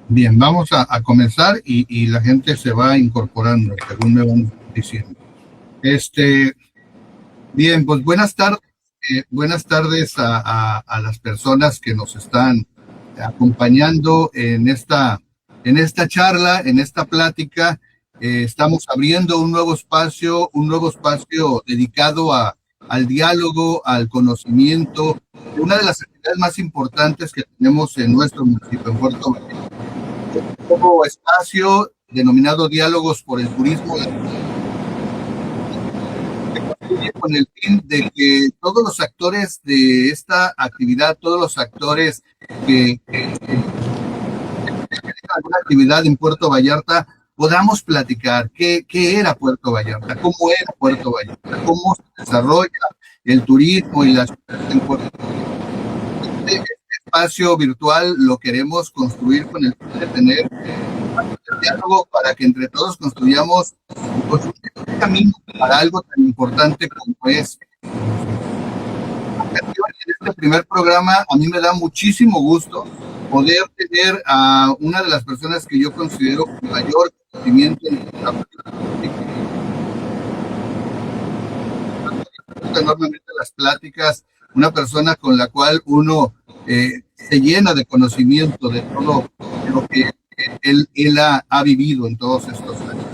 Bien, vamos a comenzar y la gente se va incorporando, según me van diciendo. Este, bien, pues buenas tardes a las personas que nos están acompañando en esta charla, en esta plática. Estamos abriendo un nuevo espacio dedicado al diálogo, al conocimiento, de una de las actividades más importantes que tenemos en nuestro municipio, en Puerto Vallarta. Nuevo espacio denominado Diálogos por el Turismo, se construye con el fin de que todos los actores de esta actividad, todos los actores que alguna actividad en Puerto Vallarta, podamos platicar qué era Puerto Vallarta, cómo era Puerto Vallarta, cómo se desarrolla el turismo y la ciudad en Puerto Vallarta. Este espacio virtual lo queremos construir con el fin de tener el diálogo para que entre todos construyamos pues, un camino para algo tan importante como es. En este primer programa a mí me da muchísimo gusto poder tener a una de las personas que yo considero con mayor conocimiento en la política, enormemente las pláticas, una persona con la cual uno se llena de conocimiento de todo lo que él ha vivido en todos estos años.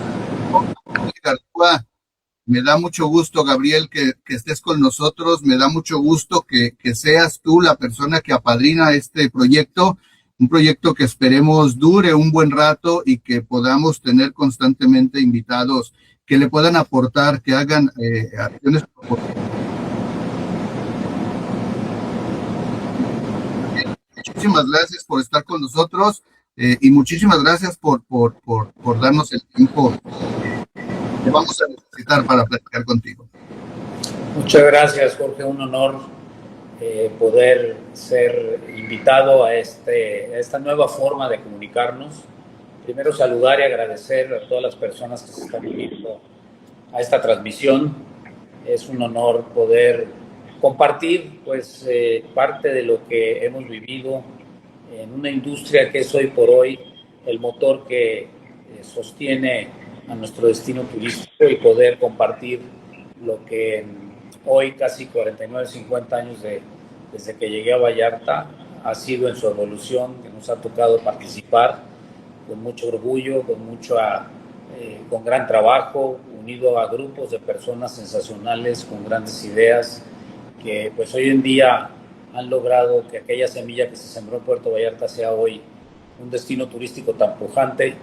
Me da mucho gusto, Gabriel, que estés con nosotros. Me da mucho gusto que seas tú la persona que apadrina este proyecto, un proyecto que esperemos dure un buen rato y que podamos tener constantemente invitados que le puedan aportar, que hagan acciones. Muchísimas gracias por estar con nosotros y muchísimas gracias por darnos el tiempo que vamos a necesitar para platicar contigo. Muchas gracias, Jorge. Un honor poder ser invitado a esta nueva forma de comunicarnos. Primero saludar y agradecer a todas las personas que se están uniendo a esta transmisión. Es un honor poder compartir pues parte de lo que hemos vivido en una industria que es hoy por hoy el motor que sostiene a nuestro destino turístico y poder compartir lo que hoy, casi 49, 50 años desde que llegué a Vallarta, ha sido en su evolución, que nos ha tocado participar con mucho orgullo, con gran trabajo, unido a grupos de personas sensacionales, con grandes ideas, que pues hoy en día han logrado que aquella semilla que se sembró en Puerto Vallarta sea hoy un destino turístico tan pujante.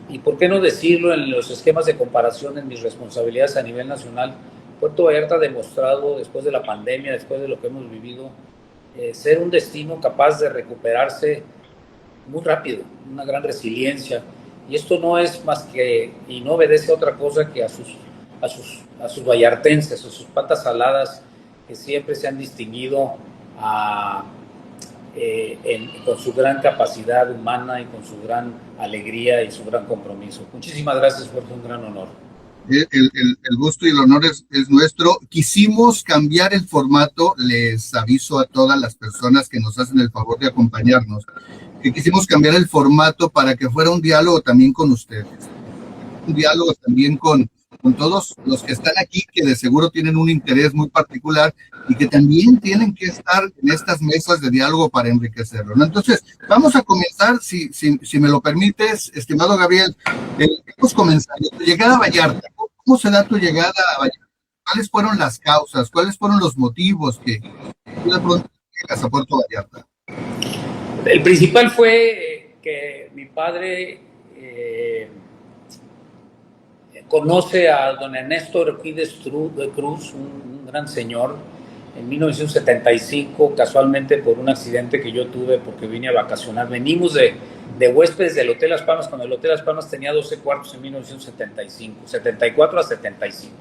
Y por qué no decirlo, en los esquemas de comparación, en mis responsabilidades a nivel nacional, Puerto Vallarta ha demostrado, después de la pandemia, después de lo que hemos vivido, ser un destino capaz de recuperarse muy rápido, una gran resiliencia. Y esto no es más que, y no obedece a otra cosa que a sus vallartenses, a sus patas saladas, que siempre se han distinguido con su gran capacidad humana y con su gran alegría y su gran compromiso. Muchísimas gracias, fue un gran honor. El gusto y el honor es nuestro. Quisimos cambiar el formato, les aviso a todas las personas que nos hacen el favor de acompañarnos, que quisimos cambiar el formato para que fuera un diálogo también con ustedes, un diálogo también con todos los que están aquí, que de seguro tienen un interés muy particular y que también tienen que estar en estas mesas de diálogo para enriquecerlo, ¿no? Entonces, vamos a comenzar, si me lo permites, estimado Gabriel, vamos comenzando. Tu llegada a Vallarta, ¿cómo se da tu llegada a Vallarta? ¿Cuáles fueron las causas? ¿Cuáles fueron los motivos que tú de pronto llegas a Puerto Vallarta? El principal fue que mi padre conoce a don Ernesto Orquídez Cruz, un gran señor, en 1975, casualmente por un accidente que yo tuve porque vine a vacacionar. Venimos de huéspedes del Hotel Las Palmas, cuando el Hotel Las Palmas tenía 12 cuartos en 1975, 74 a 75.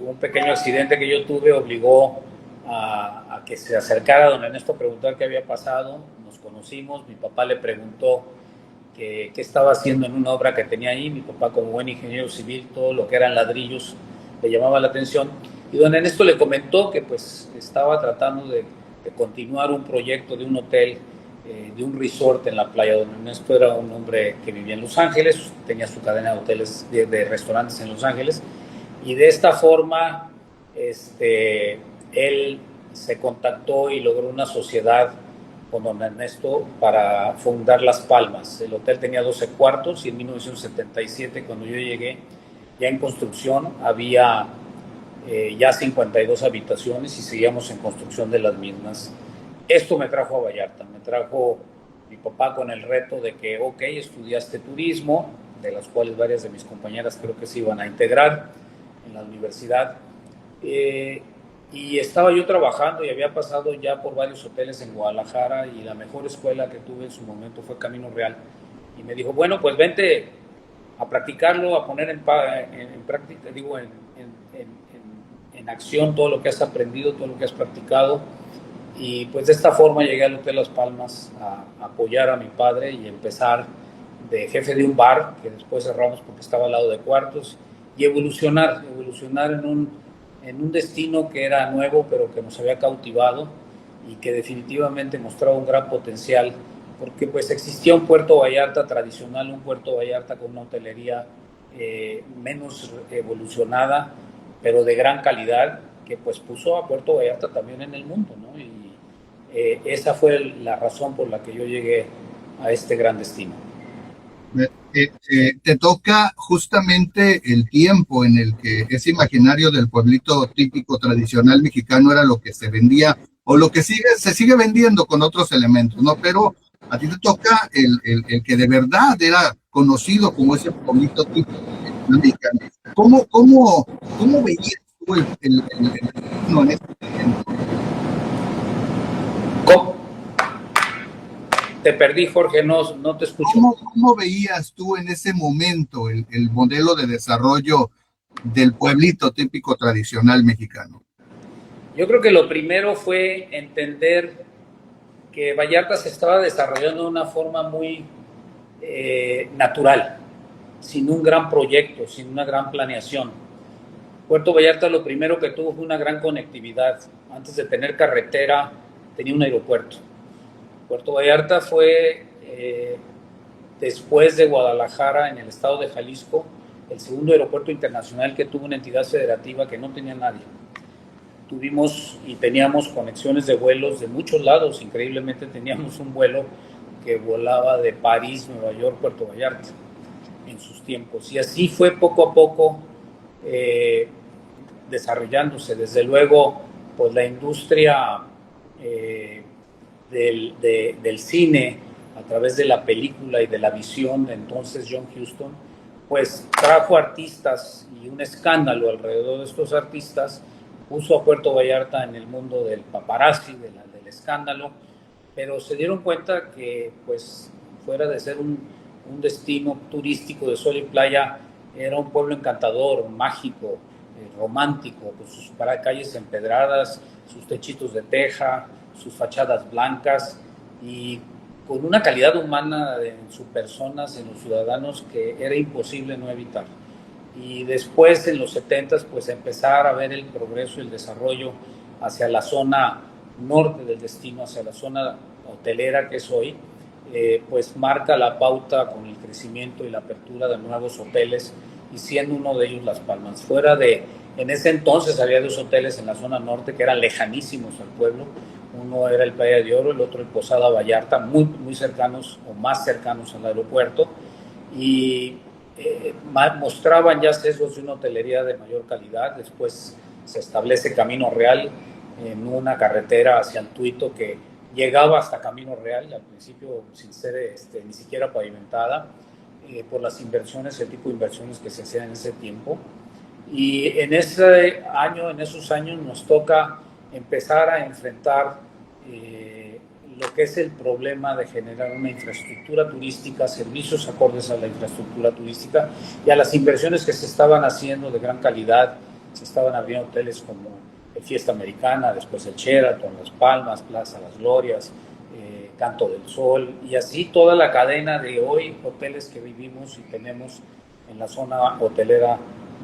Un pequeño accidente que yo tuve obligó a que se acercara a don Ernesto a preguntar qué había pasado. Nos conocimos, mi papá le preguntó qué estaba haciendo en una obra que tenía ahí. Mi papá, como buen ingeniero civil, todo lo que eran ladrillos le llamaba la atención, y don Ernesto le comentó que pues estaba tratando de continuar un proyecto de un hotel de un resort en la playa. Don Ernesto era un hombre que vivía en Los Ángeles, tenía su cadena de hoteles, de restaurantes en Los Ángeles, y de esta forma él se contactó y logró una sociedad con don Ernesto para fundar Las Palmas. El hotel tenía 12 cuartos y en 1977, cuando yo llegué, ya en construcción, había ya 52 habitaciones y seguíamos en construcción de las mismas. Esto me trajo a Vallarta, me trajo mi papá con el reto de que, ok, estudiaste turismo, de las cuales varias de mis compañeras creo que se iban a integrar en la universidad, y estaba yo trabajando y había pasado ya por varios hoteles en Guadalajara y la mejor escuela que tuve en su momento fue Camino Real, y me dijo, bueno, pues vente a practicarlo, a poner en práctica, digo, en acción todo lo que has aprendido, todo lo que has practicado. Y pues de esta forma llegué al Hotel Las Palmas a apoyar a mi padre y empezar de jefe de un bar, que después cerramos porque estaba al lado de cuartos, y evolucionar en un destino que era nuevo, pero que nos había cautivado y que definitivamente mostraba un gran potencial, porque pues existía un Puerto Vallarta tradicional, un Puerto Vallarta con una hotelería menos evolucionada, pero de gran calidad, que pues puso a Puerto Vallarta también en el mundo, ¿no? Y esa fue la razón por la que yo llegué a este gran destino. Te toca justamente el tiempo en el que ese imaginario del pueblito típico tradicional mexicano era lo que se vendía o lo que se sigue vendiendo con otros elementos, ¿no? Pero a ti te toca el que de verdad era conocido como ese pueblito típico mexicano. ¿Cómo veías tú no, en este momento? ¿Cómo? Te perdí, Jorge, no te escucho. ¿Cómo veías tú en ese momento el modelo de desarrollo del pueblito típico tradicional mexicano? Yo creo que lo primero fue entender que Vallarta se estaba desarrollando de una forma muy natural, sin un gran proyecto, sin una gran planeación. Puerto Vallarta lo primero que tuvo fue una gran conectividad. Antes de tener carretera, tenía un aeropuerto. Puerto Vallarta fue, después de Guadalajara, en el estado de Jalisco, el segundo aeropuerto internacional que tuvo una entidad federativa que no tenía nadie. Tuvimos y teníamos conexiones de vuelos de muchos lados. Increíblemente teníamos un vuelo que volaba de París, Nueva York, Puerto Vallarta en sus tiempos. Y así fue poco a poco desarrollándose. Desde luego, pues la industria del cine, a través de la película y de la visión de entonces John Huston, pues trajo artistas y un escándalo alrededor de estos artistas, puso a Puerto Vallarta en el mundo del paparazzi, del escándalo, pero se dieron cuenta que pues fuera de ser un destino turístico de sol y playa, era un pueblo encantador, mágico, romántico, con sus calles empedradas, sus techitos de teja, sus fachadas blancas y con una calidad humana en sus personas, en los ciudadanos, que era imposible no evitar. Y después, en los 70s, pues empezar a ver el progreso y el desarrollo hacia la zona norte del destino, hacia la zona hotelera que es hoy, pues marca la pauta con el crecimiento y la apertura de nuevos hoteles, y siendo uno de ellos Las Palmas. En ese entonces había dos hoteles en la zona norte que eran lejanísimos al pueblo. Uno era el Playa de Oro, el otro el Posada Vallarta, muy cercanos o más cercanos al aeropuerto, y mostraban ya sesgos de una hotelería de mayor calidad. Después se establece Camino Real en una carretera hacia el Tuito que llegaba hasta Camino Real, al principio sin ser ni siquiera pavimentada, por las inversiones, el tipo de inversiones que se hacían en ese tiempo. Y en esos años nos toca empezar a enfrentar lo que es el problema de generar una infraestructura turística, servicios acordes a la infraestructura turística y a las inversiones que se estaban haciendo de gran calidad. Se estaban abriendo hoteles como el Fiesta Americana, después el Sheraton, Las Palmas, Plaza Las Glorias, Canto del Sol, y así toda la cadena de hoy hoteles que vivimos y tenemos en la zona hotelera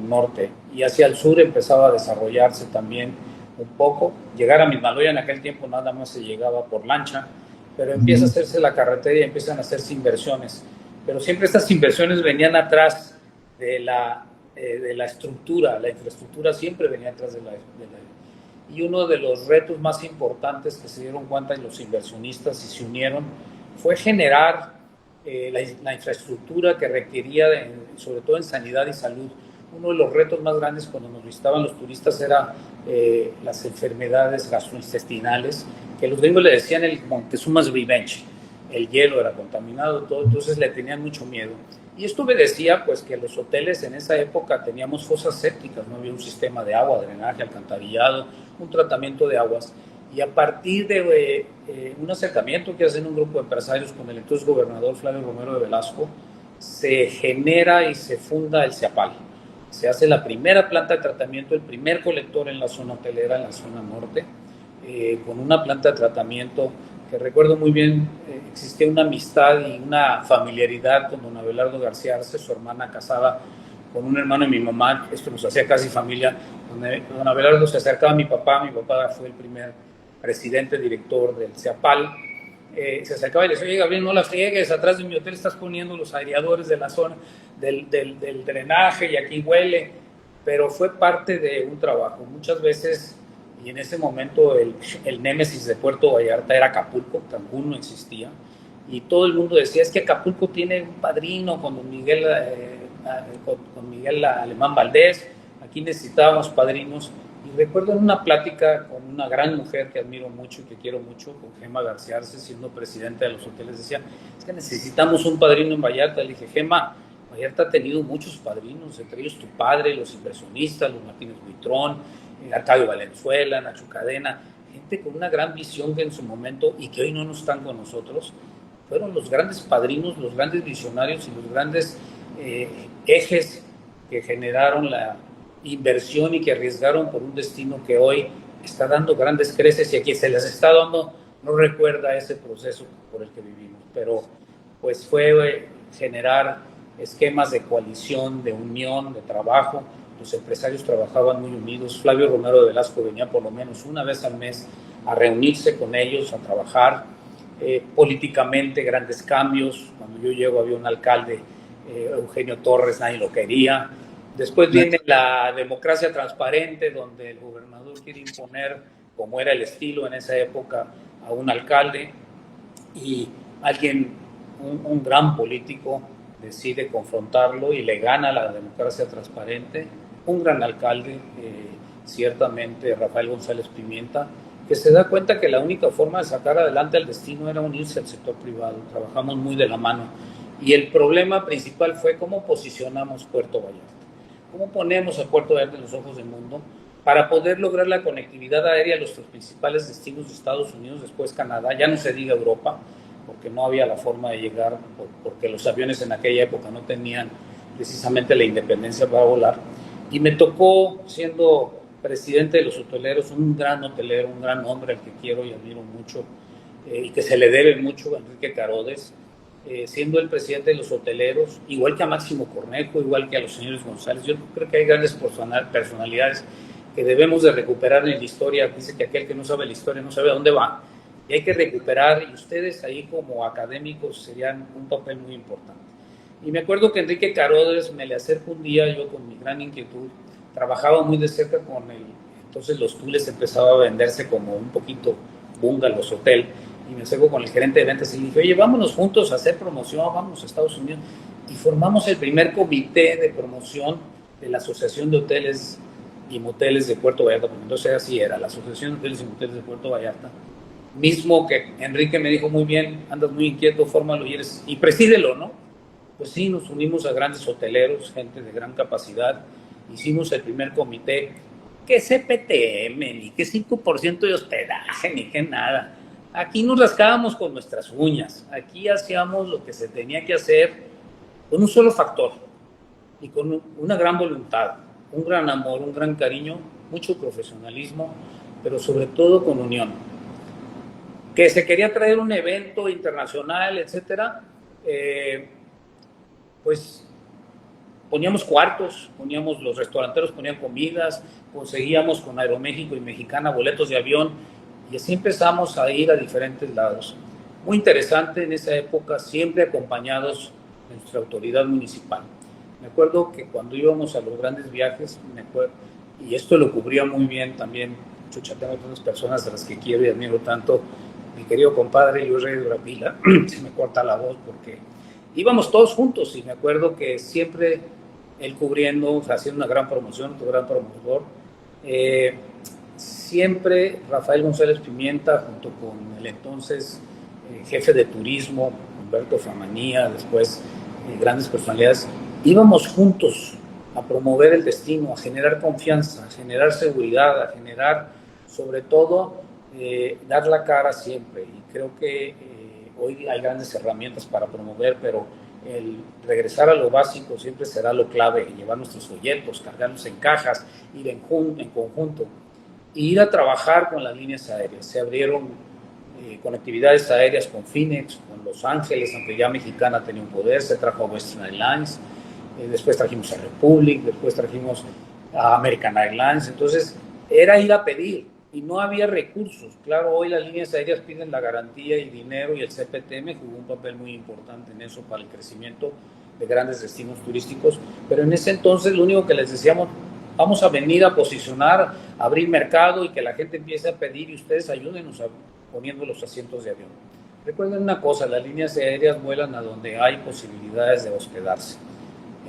norte. Y hacia el sur empezaba a desarrollarse también un poco. Llegar a Mismaloya en aquel tiempo nada más se llegaba por lancha, pero empieza a hacerse la carretera y empiezan a hacerse inversiones. Pero siempre estas inversiones venían atrás de la estructura, la infraestructura siempre venía atrás de la. Y uno de los retos más importantes que se dieron cuenta los inversionistas y se unieron fue generar la infraestructura que requería, sobre todo en sanidad y salud. Uno de los retos más grandes cuando nos visitaban los turistas era las enfermedades gastrointestinales, que los gringos le decían el Montezuma's Revenge. El hielo era contaminado, todo, entonces le tenían mucho miedo. Y esto obedecía pues que los hoteles en esa época teníamos fosas sépticas, no había un sistema de agua, drenaje, alcantarillado, un tratamiento de aguas. Y a partir de un acercamiento que hacen un grupo de empresarios con el entonces gobernador Flavio Romero de Velasco, se genera y se funda el CIAPAL. Se hace la primera planta de tratamiento, el primer colector en la zona hotelera, en la zona norte, con una planta de tratamiento que recuerdo muy bien, existía una amistad y una familiaridad con don Abelardo García Arce, su hermana casada con un hermano de mi mamá, esto nos hacía casi familia, donde don Abelardo se acercaba a mi papá fue el primer presidente director del CIAPAL, se acercaba y le decía, oye Gabriel, no la friegues, atrás de mi hotel estás poniendo los aireadores de la zona, del drenaje y aquí huele, pero fue parte de un trabajo, muchas veces. Y en ese momento el némesis de Puerto Vallarta era Acapulco, Cancún no existía, y todo el mundo decía, es que Acapulco tiene un padrino con don Miguel, con Miguel Alemán Valdés, aquí necesitábamos padrinos. Y recuerdo en una plática con una gran mujer que admiro mucho y que quiero mucho, con Gema García Arce, siendo presidenta de los hoteles, decía, es que necesitamos un padrino en Vallarta. Le dije, Gema, Vallarta ha tenido muchos padrinos, entre ellos tu padre, los inversionistas, los Martínez Buitrón, Arcadio Valenzuela, Nacho Cadena, gente con una gran visión que en su momento, y que hoy no están con nosotros, fueron los grandes padrinos, los grandes visionarios y los grandes ejes que generaron la inversión y que arriesgaron por un destino que hoy está dando grandes creces y a quien se les está dando no recuerda ese proceso por el que vivimos, pero pues fue generar esquemas de coalición, de unión, de trabajo. Los empresarios trabajaban muy unidos. Flavio Romero de Velasco venía por lo menos una vez al mes a reunirse con ellos, a trabajar políticamente, grandes cambios. Cuando yo llego había un alcalde, Eugenio Torres, nadie lo quería. Después viene la democracia transparente, donde el gobernador quiere imponer, como era el estilo en esa época, a un alcalde, y alguien, un gran político, decide confrontarlo y le gana la democracia transparente. Un gran alcalde, ciertamente Rafael González Pimienta, que se da cuenta que la única forma de sacar adelante el destino era unirse al sector privado. Trabajamos muy de la mano. Y el problema principal fue cómo posicionamos Puerto Vallarta. ¿Cómo ponemos a Puerto Vallarta en los ojos del mundo para poder lograr la conectividad aérea a los principales destinos de Estados Unidos, después Canadá, ya no se diga Europa, porque no había la forma de llegar, porque los aviones en aquella época no tenían precisamente la independencia para volar. Y me tocó, siendo presidente de los hoteleros, un gran hotelero, un gran hombre al que quiero y admiro mucho, y que se le debe mucho a Enrique Carodes, siendo el presidente de los hoteleros, igual que a Máximo Cornejo, igual que a los señores González. Yo creo que hay grandes personalidades que debemos de recuperar en la historia. Dice que aquel que no sabe la historia no sabe a dónde va, y hay que recuperar, y ustedes ahí como académicos serían un papel muy importante. Y me acuerdo que Enrique Carodes me le acercó un día, yo con mi gran inquietud, trabajaba muy de cerca con él, entonces los tules empezaban a venderse como un poquito bungalows, hotel, y me acerco con el gerente de ventas y le dije, oye, vámonos juntos a hacer promoción, vamos a Estados Unidos, y formamos el primer comité de promoción de la Asociación de Hoteles y Moteles de Puerto Vallarta, porque entonces así era, la Asociación de Hoteles y Moteles de Puerto Vallarta, mismo que Enrique me dijo, muy bien, andas muy inquieto, fórmalo y presídelo, ¿no? Pues sí, nos unimos a grandes hoteleros, gente de gran capacidad, hicimos el primer comité, que CPTM, ni que 5% de hospedaje, ni que nada. Aquí nos rascábamos con nuestras uñas, aquí hacíamos lo que se tenía que hacer con un solo factor y con una gran voluntad, un gran amor, un gran cariño, mucho profesionalismo, pero sobre todo con unión. Que se quería traer un evento internacional, etcétera, pues poníamos cuartos, los restauranteros ponían comidas, conseguíamos con Aeroméxico y Mexicana boletos de avión, y así empezamos a ir a diferentes lados. muy interesante en esa época, siempre acompañados de nuestra autoridad municipal. Me acuerdo que cuando íbamos a los grandes viajes, y esto lo cubría muy bien también, Chucha, tengo otras personas a las que quiero y admiro tanto, mi querido compadre Luis Reyes Bravila, se me corta la voz porque íbamos todos juntos y me acuerdo que siempre él cubriendo, o sea, haciendo una gran promoción, otro gran promotor, siempre Rafael González Pimienta, junto con el entonces jefe de turismo, Humberto Famanía, después grandes personalidades, íbamos juntos a promover el destino, a generar confianza, a generar seguridad, a generar, sobre todo, dar la cara siempre. Y creo que hoy hay grandes herramientas para promover, pero el regresar a lo básico siempre será lo clave, llevar nuestros folletos, cargarlos en cajas, ir en conjunto, y ir a trabajar con las líneas aéreas. Se abrieron conectividades aéreas con Phoenix, con Los Ángeles, aunque ya Mexicana tenía un poder, se trajo a Western Airlines, después trajimos a Republic, después trajimos a American Airlines. Entonces era ir a pedir y no había recursos. Claro, hoy las líneas aéreas piden la garantía y dinero, y el CPTM jugó un papel muy importante en eso para el crecimiento de grandes destinos turísticos, pero en ese entonces lo único que les decíamos: vamos a venir a posicionar, a abrir mercado y que la gente empiece a pedir, y ustedes ayúdenos poniendo los asientos de avión. Recuerden una cosa, las líneas aéreas vuelan a donde hay posibilidades de hospedarse.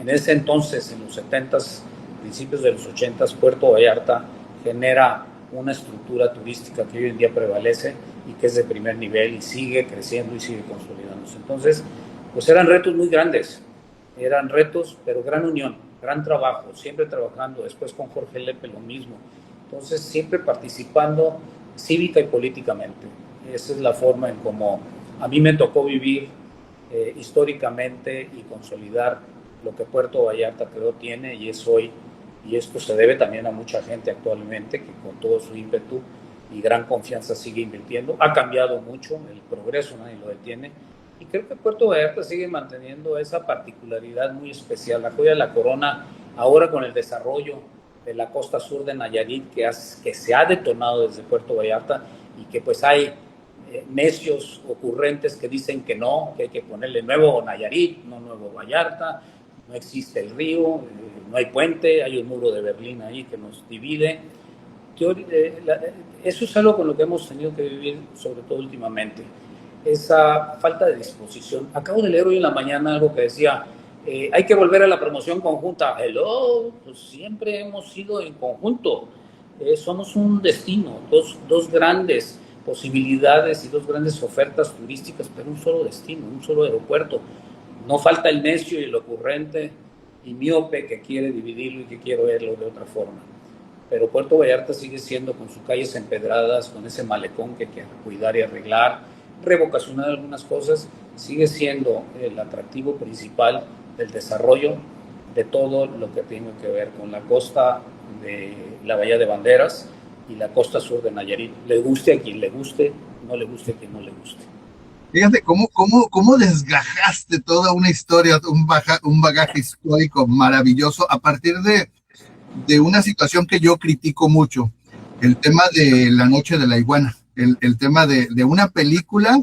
En ese entonces, en los 70s, principios de los 80s, Puerto Vallarta genera una estructura turística que hoy en día prevalece y que es de primer nivel y sigue creciendo y sigue consolidándose. Entonces, pues eran retos muy grandes, eran retos, pero gran unión, gran trabajo, siempre trabajando, después con Jorge Lepe lo mismo. Entonces, siempre participando cívica y políticamente. Esa es la forma en cómo a mí me tocó vivir históricamente y consolidar lo que Puerto Vallarta creo tiene y es hoy. Y esto se debe también a mucha gente actualmente que con todo su ímpetu y gran confianza sigue invirtiendo. Ha cambiado mucho, el progreso nadie lo detiene, y creo que Puerto Vallarta sigue manteniendo esa particularidad muy especial, la joya de la corona, ahora con el desarrollo de la costa sur de Nayarit que se ha detonado desde Puerto Vallarta, y que pues hay necios ocurrentes que dicen que no, que hay que ponerle nuevo Nayarit, no nuevo Vallarta. No existe el río, no hay puente, hay un muro de Berlín ahí que nos divide. Eso es algo con lo que hemos tenido que vivir, sobre todo últimamente, esa falta de disposición. Acabo de leer hoy en la mañana algo que decía, hay que volver a la promoción conjunta. Hello, pues siempre hemos sido en conjunto. Somos un destino, dos grandes posibilidades y dos grandes ofertas turísticas, pero un solo destino, un solo aeropuerto. No falta el necio y el ocurrente y miope que quiere dividirlo y que quiere verlo de otra forma. Pero Puerto Vallarta sigue siendo, con sus calles empedradas, con ese malecón que hay que cuidar y arreglar, revocacionar algunas cosas, sigue siendo el atractivo principal del desarrollo de todo lo que tiene que ver con la costa de la Bahía de Banderas y la costa sur de Nayarit. Le guste a quien le guste, no le guste a quien no le guste. Fíjate cómo desgajaste toda una historia, un bagaje histórico maravilloso a partir de una situación que yo critico mucho, el tema de La Noche de la Iguana, el tema de una película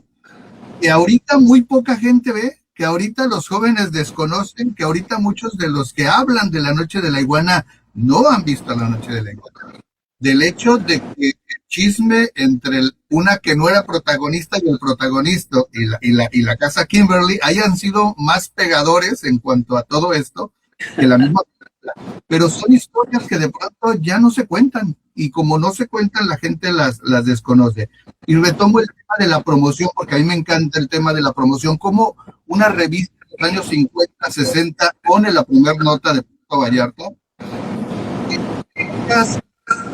que ahorita muy poca gente ve, que ahorita los jóvenes desconocen, que ahorita muchos de los que hablan de La Noche de la Iguana no han visto La Noche de la Iguana. Del hecho de que el chisme entre una que no era protagonista y el protagonista y la casa Kimberly hayan sido más pegadores en cuanto a todo esto que la misma película. Pero son historias que de pronto ya no se cuentan, y como no se cuentan, la gente las desconoce. Y retomo el tema de la promoción, porque a mí me encanta el tema de la promoción, como una revista de los años 50, 60 pone la primera nota de Puerto Vallarta,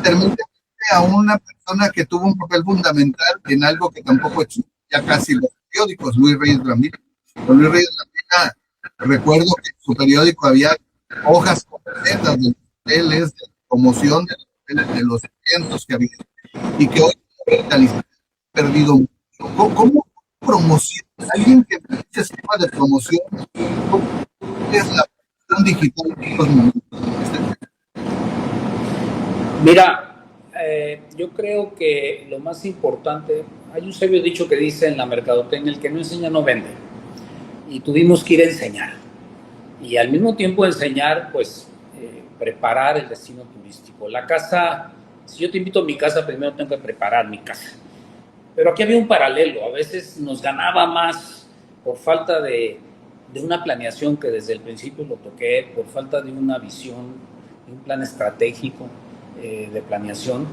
termina a una persona que tuvo un papel fundamental en algo que tampoco existe ya casi los periódicos, Luis Reyes Brambila. Con Luis Reyes Brambila, recuerdo que en su periódico había hojas completas de hoteles, de promoción de los eventos que había, y que hoy ha perdido mucho. ¿Cómo promociona alguien que dice esquema de promoción? ¿Cómo es la promoción digital en estos momentos? Mira, yo creo que lo más importante, Hay un sabio dicho que dice en la mercadotecnia: el que no enseña no vende. Y tuvimos que ir a enseñar. Y al mismo tiempo enseñar, pues, preparar el destino turístico. La casa, si yo te invito a mi casa, primero tengo que preparar mi casa. Pero aquí había un paralelo. A veces nos ganaba más por falta de una planeación, que desde el principio lo toqué, por falta de una visión, de un plan estratégico de planeación,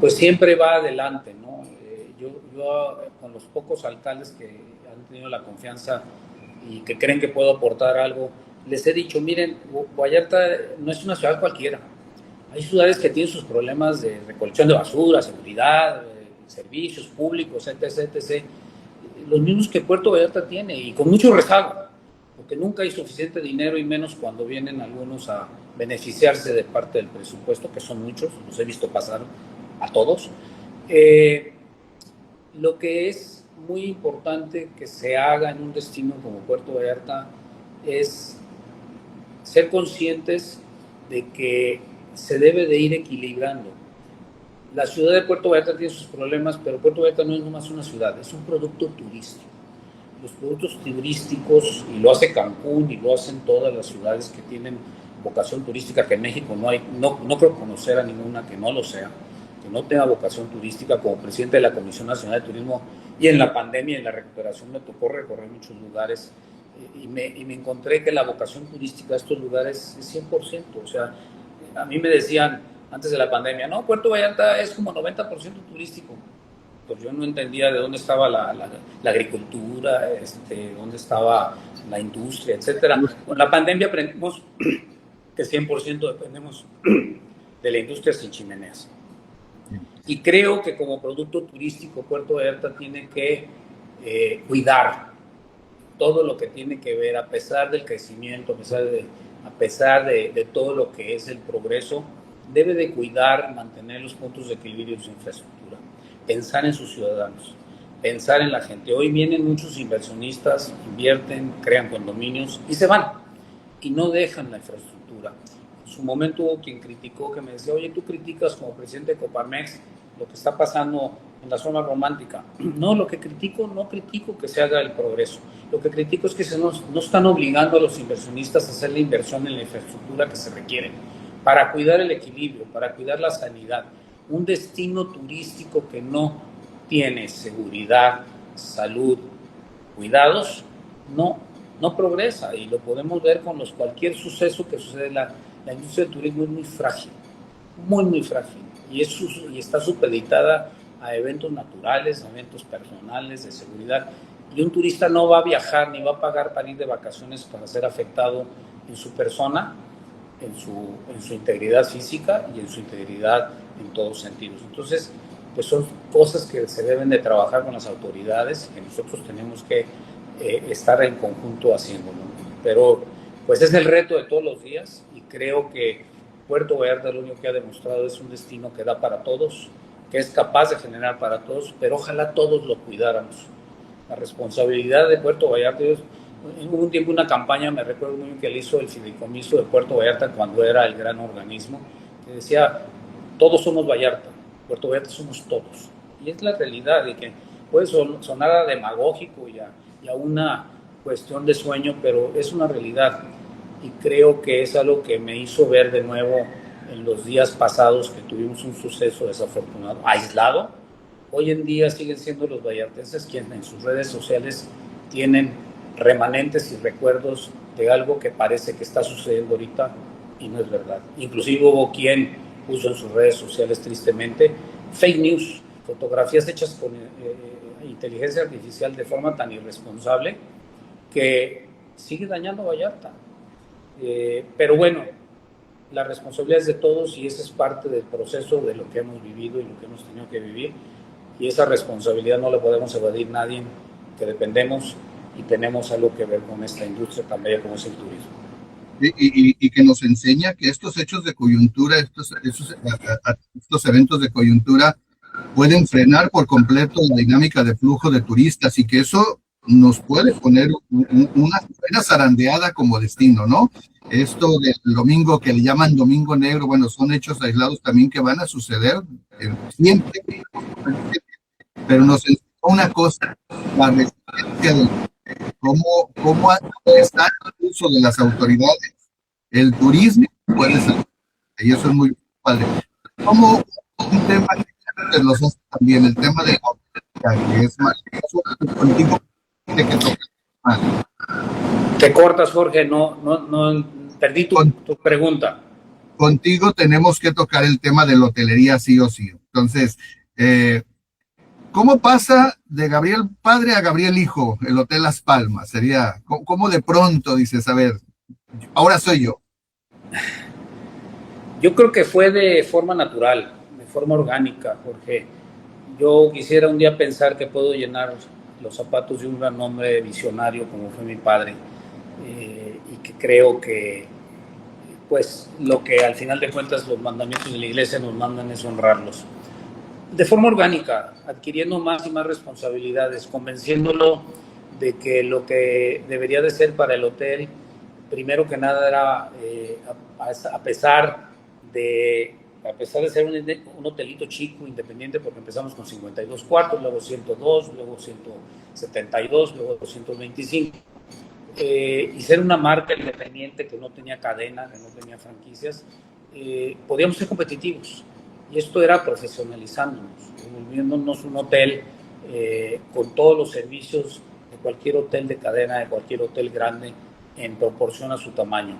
pues siempre va adelante, ¿no? Yo con los pocos alcaldes que han tenido la confianza y que creen que puedo aportar algo, les he dicho: miren, Vallarta no es una ciudad cualquiera. Hay ciudades que tienen sus problemas de recolección de basura, seguridad, servicios públicos, etc., etc. Los mismos que Puerto Vallarta tiene, y con mucho rezago, porque nunca hay suficiente dinero, y menos cuando vienen algunos a beneficiarse de parte del presupuesto, que son muchos, los he visto pasar a todos. Lo que es muy importante que se haga en un destino como Puerto Vallarta es ser conscientes de que se debe de ir equilibrando. La ciudad de Puerto Vallarta tiene sus problemas, pero Puerto Vallarta no es nomás una ciudad, es un producto turístico. Los productos turísticos, y lo hace Cancún y lo hacen todas las ciudades que tienen vocación turística, que en México no hay, no creo conocer a ninguna que no lo sea, que no tenga vocación turística. Como presidente de la Comisión Nacional de Turismo, y en la pandemia y en la recuperación me tocó recorrer muchos lugares, y me encontré que la vocación turística de estos lugares es 100%. O sea, a mí me decían antes de la pandemia: no, Puerto Vallarta es como 90% turístico. Pues yo no entendía de dónde estaba la agricultura, dónde estaba la industria, etcétera. Con la pandemia aprendimos que 100% dependemos de la industria sin chimeneas. Y creo que como producto turístico Puerto Vallarta tiene que cuidar todo lo que tiene que ver, a pesar del crecimiento, a pesar de todo lo que es el progreso, debe de cuidar, mantener los puntos de equilibrio de su infraestructura, pensar en sus ciudadanos, pensar en la gente. Hoy vienen muchos inversionistas, invierten, crean condominios y se van, y no dejan la infraestructura. En su momento hubo quien criticó, que me decía: oye, tú criticas como presidente de Coparmex lo que está pasando en la zona romántica. No, lo que critico, no critico que se haga el progreso. Lo que critico es que no están obligando a los inversionistas a hacer la inversión en la infraestructura que se requiere para cuidar el equilibrio, para cuidar la sanidad. Un destino turístico que no tiene seguridad, salud, cuidados, no progresa, y lo podemos ver con cualquier suceso que sucede. La industria del turismo es muy frágil, muy frágil, y está supeditada a eventos naturales, a eventos personales, de seguridad, y un turista no va a viajar ni va a pagar para ir de vacaciones para ser afectado en su persona, en su integridad física y en su integridad en todos sentidos. Entonces, pues son cosas que se deben de trabajar con las autoridades, que nosotros tenemos que estar en conjunto haciéndolo. Pero pues es el reto de todos los días, y creo que Puerto Vallarta lo único que ha demostrado es un destino que da para todos, que es capaz de generar para todos, pero ojalá todos lo cuidáramos. La responsabilidad de Puerto Vallarta, hubo un tiempo una campaña, me recuerdo muy bien, que le hizo el Fideicomiso de Puerto Vallarta cuando era el gran organismo, que decía: todos somos Vallarta, Puerto Vallarta somos todos. Y es la realidad, y que puede sonar a demagógico y a una cuestión de sueño, pero es una realidad. Y creo que es algo que me hizo ver de nuevo en los días pasados, que tuvimos un suceso desafortunado, aislado. Hoy en día siguen siendo los vallartenses quienes en sus redes sociales tienen remanentes y recuerdos de algo que parece que está sucediendo ahorita y no es verdad. Inclusive hubo quien puso en sus redes sociales, tristemente, fake news, fotografías hechas con inteligencia artificial de forma tan irresponsable que sigue dañando a Vallarta. Pero bueno, la responsabilidad es de todos, y esa es parte del proceso de lo que hemos vivido y lo que hemos tenido que vivir, y esa responsabilidad no la podemos evadir nadie, que dependemos y tenemos algo que ver con esta industria tan bella como es el turismo. Y que nos enseña que estos hechos de coyuntura, estos eventos de coyuntura pueden frenar por completo la dinámica de flujo de turistas, y que eso nos puede poner una zarandeada como destino, ¿no? Esto del domingo que le llaman domingo negro, bueno, son hechos aislados también que van a suceder siempre, pero nos enseña una cosa, la resistencia del cómo está el uso de las autoridades, el turismo puede ser, y eso es muy padre. Como un tema que los hace también, el tema de la que es más contigo, tiene que tocar más. Te cortas, Jorge, no perdí tu pregunta. Contigo tenemos que tocar el tema de la hotelería sí o sí. Entonces, ¿cómo pasa de Gabriel padre a Gabriel hijo el Hotel Las Palmas? Sería, ¿cómo de pronto dices, a ver, ahora soy yo? Yo creo que fue de forma natural, de forma orgánica, Jorge. Yo quisiera un día pensar que puedo llenar los zapatos de un gran hombre visionario como fue mi padre, y que creo que pues lo que al final de cuentas los mandamientos de la iglesia nos mandan es honrarlos. De forma orgánica, adquiriendo más y más responsabilidades, convenciéndolo de que lo que debería de ser para el hotel, primero que nada era, a pesar de ser un hotelito chico, independiente, porque empezamos con 52 cuartos, luego 102, luego 172, luego 225, y ser una marca independiente que no tenía cadena, que no tenía franquicias, podíamos ser competitivos. Y esto era profesionalizándonos, volviéndonos un hotel con todos los servicios de cualquier hotel de cadena, de cualquier hotel grande, en proporción a su tamaño,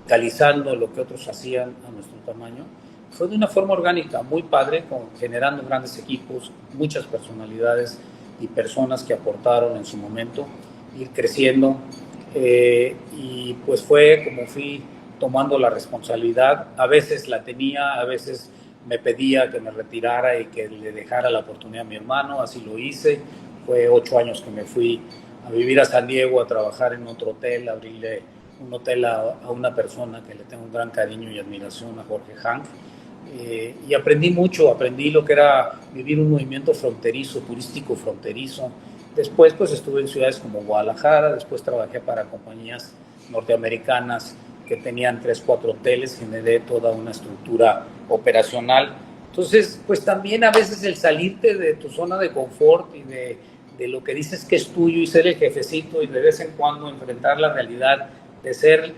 calizando lo que otros hacían a nuestro tamaño. Fue de una forma orgánica, muy padre, generando grandes equipos, muchas personalidades y personas que aportaron en su momento, ir creciendo, y pues fue como fui tomando la responsabilidad. A veces la tenía, a veces me pedía que me retirara y que le dejara la oportunidad a mi hermano, así lo hice. Fue 8 años que me fui a vivir a San Diego, a trabajar en otro hotel, a abrirle un hotel a una persona que le tengo un gran cariño y admiración, a Jorge Hank. Y aprendí mucho, aprendí lo que era vivir un movimiento fronterizo, turístico fronterizo. Después pues estuve en ciudades como Guadalajara, después trabajé para compañías norteamericanas que tenían 3, 4 hoteles, generé toda una estructura operacional. Entonces, pues también a veces el salirte de tu zona de confort y de lo que dices que es tuyo y ser el jefecito, y de vez en cuando enfrentar la realidad de ser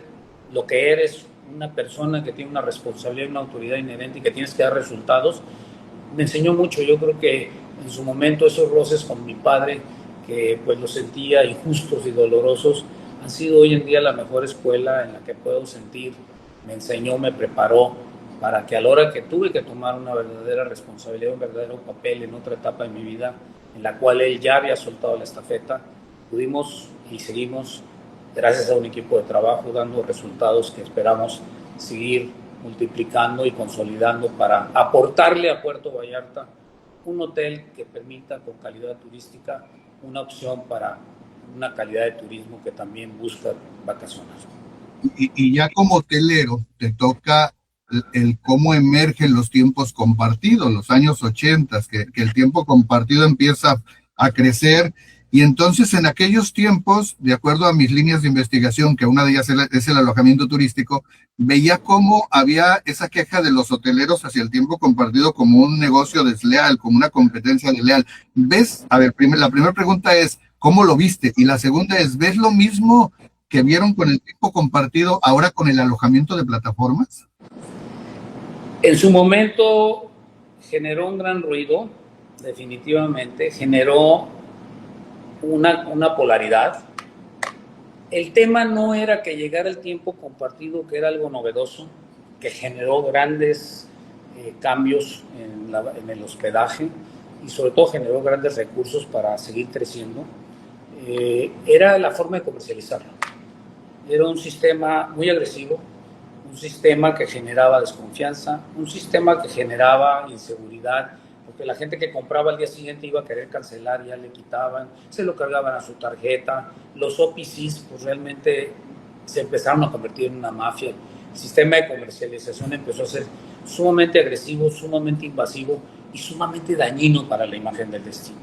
lo que eres, una persona que tiene una responsabilidad y una autoridad inherente y que tienes que dar resultados, me enseñó mucho. Yo creo que en su momento esos roces con mi padre, que pues los sentía injustos y dolorosos, han sido hoy en día la mejor escuela en la que puedo sentir. Me enseñó, me preparó para que a la hora que tuve que tomar una verdadera responsabilidad, un verdadero papel en otra etapa de mi vida, en la cual él ya había soltado la estafeta, pudimos y seguimos, gracias a un equipo de trabajo, dando resultados que esperamos seguir multiplicando y consolidando para aportarle a Puerto Vallarta un hotel que permita con calidad turística una opción para una calidad de turismo que también busca vacacionar. Y ya como hotelero te toca el cómo emergen los tiempos compartidos, los años 80, que el tiempo compartido empieza a crecer. Y entonces en aquellos tiempos, de acuerdo a mis líneas de investigación, que una de ellas es el alojamiento turístico, veía cómo había esa queja de los hoteleros hacia el tiempo compartido como un negocio desleal, como una competencia desleal. ¿Ves? A ver, la primera pregunta es, ¿cómo lo viste? Y la segunda es, ¿ves lo mismo que vieron con el tiempo compartido ahora con el alojamiento de plataformas? En su momento generó un gran ruido, definitivamente, generó una polaridad. El tema no era que llegara el tiempo compartido, que era algo novedoso, que generó grandes cambios en el hospedaje y sobre todo generó grandes recursos para seguir creciendo. Era la forma de comercializarlo. Era un sistema muy agresivo, un sistema que generaba desconfianza, un sistema que generaba inseguridad, porque la gente que compraba al día siguiente iba a querer cancelar, ya le quitaban, se lo cargaban a su tarjeta. Los OPCs pues realmente se empezaron a convertir en una mafia. El sistema de comercialización empezó a ser sumamente agresivo, sumamente invasivo y sumamente dañino para la imagen del destino.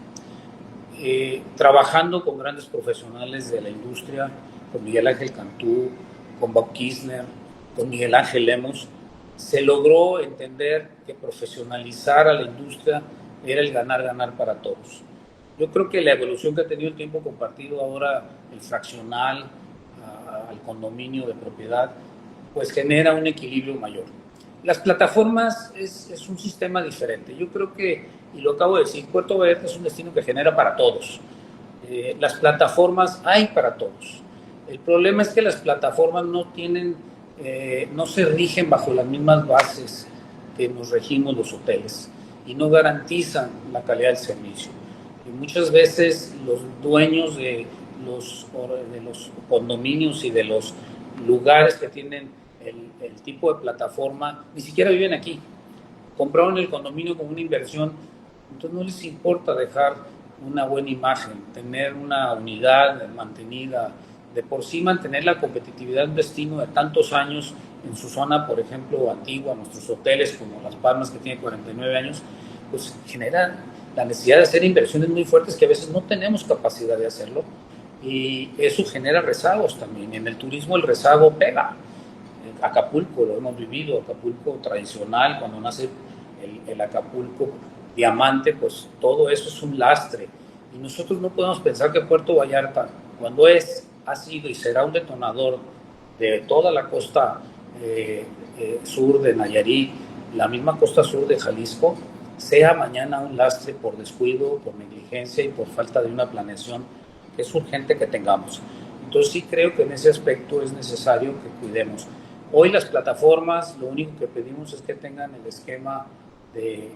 Trabajando con grandes profesionales de la industria, con Miguel Ángel Cantú, con Bob Kirchner, con Miguel Ángel Lemos, se logró entender que profesionalizar a la industria era el ganar para todos. Yo creo que la evolución que ha tenido el tiempo compartido ahora, el fraccional al condominio de propiedad, pues genera un equilibrio mayor. Las plataformas es un sistema diferente. Yo creo que, y lo acabo de decir, Puerto Vallarta es un destino que genera para todos. Las plataformas hay para todos. El problema es que las plataformas no se rigen bajo las mismas bases que nos regimos los hoteles y no garantizan la calidad del servicio. Y muchas veces los dueños de los condominios y de los lugares que tienen el tipo de plataforma ni siquiera viven aquí. Compraron el condominio como una inversión, entonces no les importa dejar una buena imagen, tener una unidad mantenida, de por sí mantener la competitividad de un destino de tantos años en su zona, por ejemplo, antigua, nuestros hoteles como Las Palmas, que tiene 49 años, pues genera la necesidad de hacer inversiones muy fuertes que a veces no tenemos capacidad de hacerlo, y eso genera rezagos también. En el turismo el rezago pega. Acapulco lo hemos vivido, Acapulco tradicional, cuando nace el Acapulco diamante, pues todo eso es un lastre. Y nosotros no podemos pensar que Puerto Vallarta, cuando ha sido y será un detonador de toda la costa sur de Nayarit, la misma costa sur de Jalisco, sea mañana un lastre por descuido, por negligencia y por falta de una planeación que es urgente que tengamos. Entonces sí creo que en ese aspecto es necesario que cuidemos. Hoy las plataformas, lo único que pedimos es que tengan el esquema de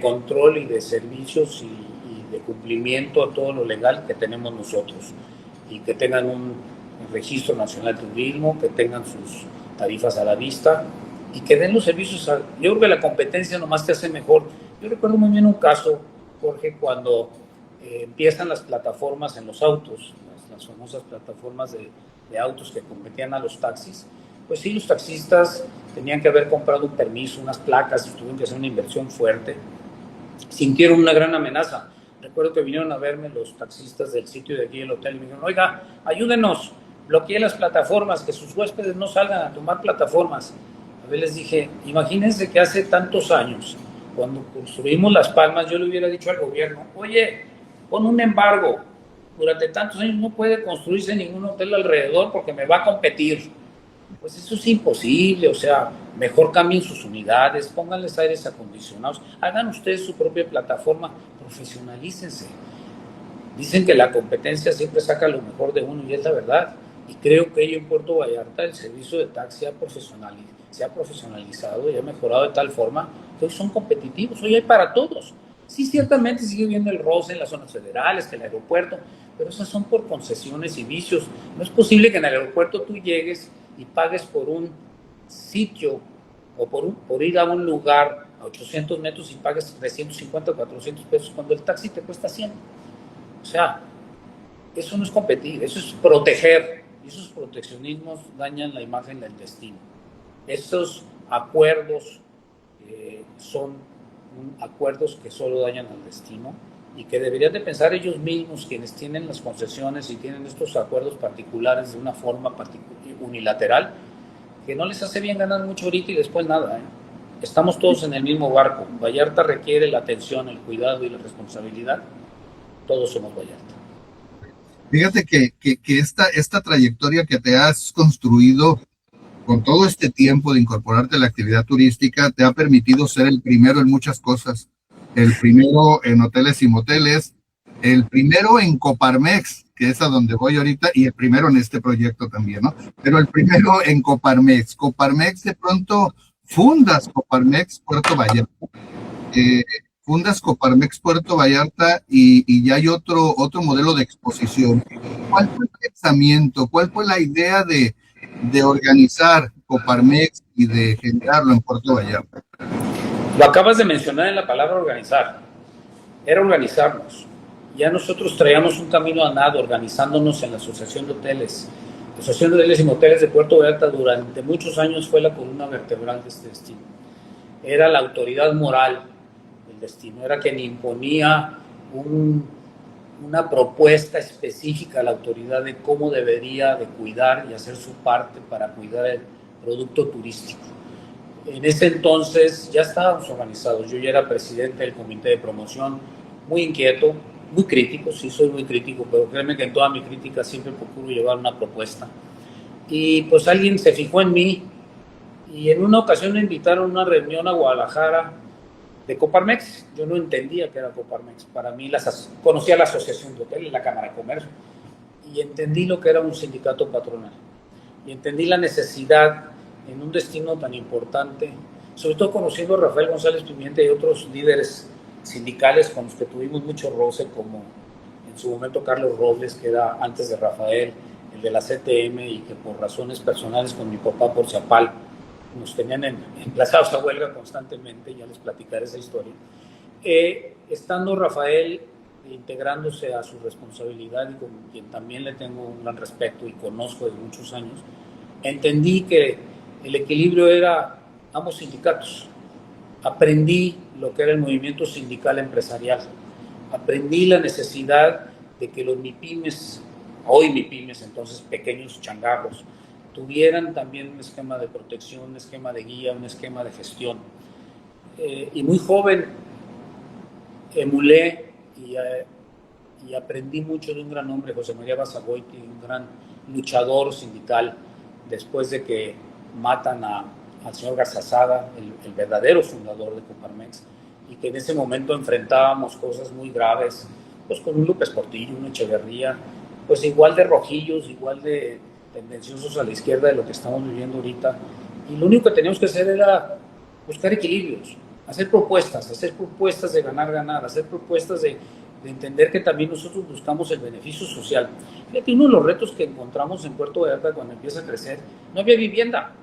control y de servicios y de cumplimiento a todo lo legal que tenemos nosotros, y que tengan un registro nacional de turismo, que tengan sus tarifas a la vista y que den los servicios. Yo creo que la competencia nomás te hace mejor. Yo recuerdo muy bien un caso, Jorge, cuando empiezan las plataformas en los autos, las famosas plataformas de autos que competían a los taxis. Pues sí, los taxistas tenían que haber comprado un permiso, unas placas, y tuvieron que hacer una inversión fuerte. Sintieron una gran amenaza. Recuerdo que vinieron a verme los taxistas del sitio de aquí del hotel y me dijeron: oiga, ayúdenos, bloqueen las plataformas, que sus huéspedes no salgan a tomar plataformas. A ver, les dije, imagínense que hace tantos años, cuando construimos Las Palmas, yo le hubiera dicho al gobierno: oye, pon un embargo, durante tantos años no puede construirse ningún hotel alrededor porque me va a competir. Pues eso es imposible. O sea, mejor cambien sus unidades, pónganles aires acondicionados, hagan ustedes su propia plataforma, profesionalícense. Dicen que la competencia siempre saca lo mejor de uno, y es la verdad. Y creo que ello en Puerto Vallarta, el servicio de taxi se ha profesionalizado y ha mejorado de tal forma que hoy son competitivos, hoy hay para todos. Sí, ciertamente sigue viendo el roce en las zonas federales, que el aeropuerto, pero esas son por concesiones y vicios. No es posible que en el aeropuerto tú llegues y pagues por un sitio o por ir a un lugar a 800 metros y pagues 350 o 400 pesos cuando el taxi te cuesta 100. O sea, eso no es competir, eso es proteger. Y esos proteccionismos dañan la imagen del destino. Estos acuerdos son acuerdos que solo dañan al destino, y que deberían de pensar ellos mismos, quienes tienen las concesiones y tienen estos acuerdos particulares de una forma unilateral, que no les hace bien ganar mucho ahorita y después nada. Estamos todos en el mismo barco. Vallarta requiere la atención, el cuidado y la responsabilidad. Todos somos Vallarta. Fíjate que esta trayectoria que te has construido con todo este tiempo de incorporarte a la actividad turística te ha permitido ser el primero en muchas cosas. El primero en hoteles y moteles, el primero en Coparmex, que es a donde voy ahorita, y el primero en este proyecto también, ¿no? Pero el primero en Coparmex. Coparmex, de pronto fundas Coparmex Puerto Vallarta. Fundas Coparmex Puerto Vallarta y ya hay otro modelo de exposición. ¿Cuál fue el pensamiento? ¿Cuál fue la idea de organizar Coparmex y de generarlo en Puerto Vallarta? Lo acabas de mencionar en la palabra organizar. Era organizarnos. Ya nosotros traíamos un camino andado organizándonos en la Asociación de Hoteles. La Asociación de Hoteles y Moteles de Puerto Vallarta durante muchos años fue la columna vertebral de este destino. Era la autoridad moral del destino, era quien imponía una propuesta específica a la autoridad de cómo debería de cuidar y hacer su parte para cuidar el producto turístico. En ese entonces ya estábamos organizados. Yo ya era presidente del comité de promoción, muy inquieto, muy crítico, sí soy muy crítico, pero créeme que en toda mi crítica siempre procuro llevar una propuesta. Y pues alguien se fijó en mí y en una ocasión me invitaron a una reunión a Guadalajara de Coparmex. Yo no entendía que era Coparmex. Para mí conocía la Asociación de Hoteles, la Cámara de Comercio, y entendí lo que era un sindicato patronal. Y entendí la necesidad en un destino tan importante, sobre todo conociendo a Rafael González Pimienta y otros líderes sindicales con los que tuvimos mucho roce, como en su momento Carlos Robles, que era antes de Rafael, el de la CTM, y que por razones personales con mi papá por Chapal nos tenían emplazados a huelga constantemente, ya les platicaré esa historia. Estando Rafael integrándose a su responsabilidad y con quien también le tengo un gran respeto y conozco de muchos años, entendí que el equilibrio era ambos sindicatos. Aprendí lo que era el movimiento sindical empresarial. Aprendí la necesidad de que los MIPYMES, hoy MIPYMES, entonces pequeños changarros, tuvieran también un esquema de protección, un esquema de guía, un esquema de gestión. Y muy joven emulé y aprendí mucho de un gran hombre, José María Basagoiti, un gran luchador sindical, después de que matan al señor Garzazada, el verdadero fundador de Coparmex, y que en ese momento enfrentábamos cosas muy graves, pues con un López Portillo, un Echeverría, pues igual de rojillos, igual de tendenciosos a la izquierda de lo que estamos viviendo ahorita, y lo único que teníamos que hacer era buscar equilibrios, hacer propuestas de ganar, hacer propuestas de entender que también nosotros buscamos el beneficio social. Fíjate, uno de los retos que encontramos en Puerto Vallarta cuando empieza a crecer, no había vivienda.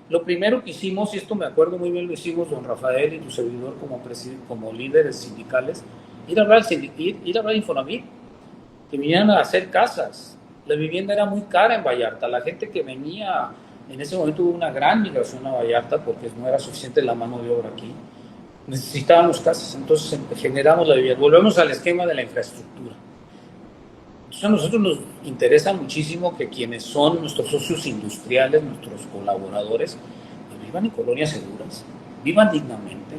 Lo primero que hicimos, y esto me acuerdo muy bien, lo hicimos don Rafael y tu servidor como líderes sindicales, ir a hablar de Infonavit, que vinieran a hacer casas. La vivienda era muy cara en Vallarta. La gente que venía, en ese momento hubo una gran migración a Vallarta porque no era suficiente la mano de obra aquí. Necesitábamos casas, entonces generamos la vivienda. Volvemos al esquema de la infraestructura. Entonces a nosotros nos interesa muchísimo que quienes son nuestros socios industriales, nuestros colaboradores, pues vivan en colonias seguras, vivan dignamente,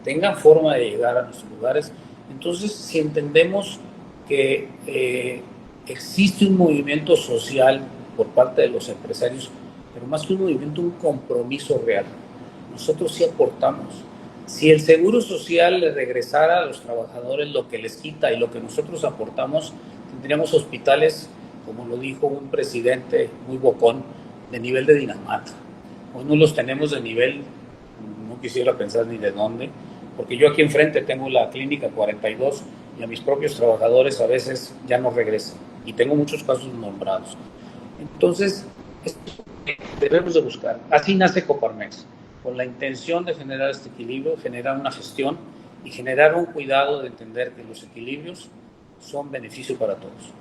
tengan forma de llegar a nuestros lugares. Entonces, si entendemos que existe un movimiento social por parte de los empresarios, pero más que un movimiento, un compromiso real, nosotros sí aportamos. Si el Seguro Social le regresara a los trabajadores lo que les quita y lo que nosotros aportamos, tendríamos hospitales, como lo dijo un presidente muy bocón, de nivel de Dinamarca. Hoy no los tenemos de nivel, no quisiera pensar ni de dónde, porque yo aquí enfrente tengo la clínica 42 y a mis propios trabajadores a veces ya no regresan. Y tengo muchos casos nombrados. Entonces, debemos de buscar. Así nace Coparmex, con la intención de generar este equilibrio, generar una gestión y generar un cuidado de entender que los equilibrios son beneficio para todos.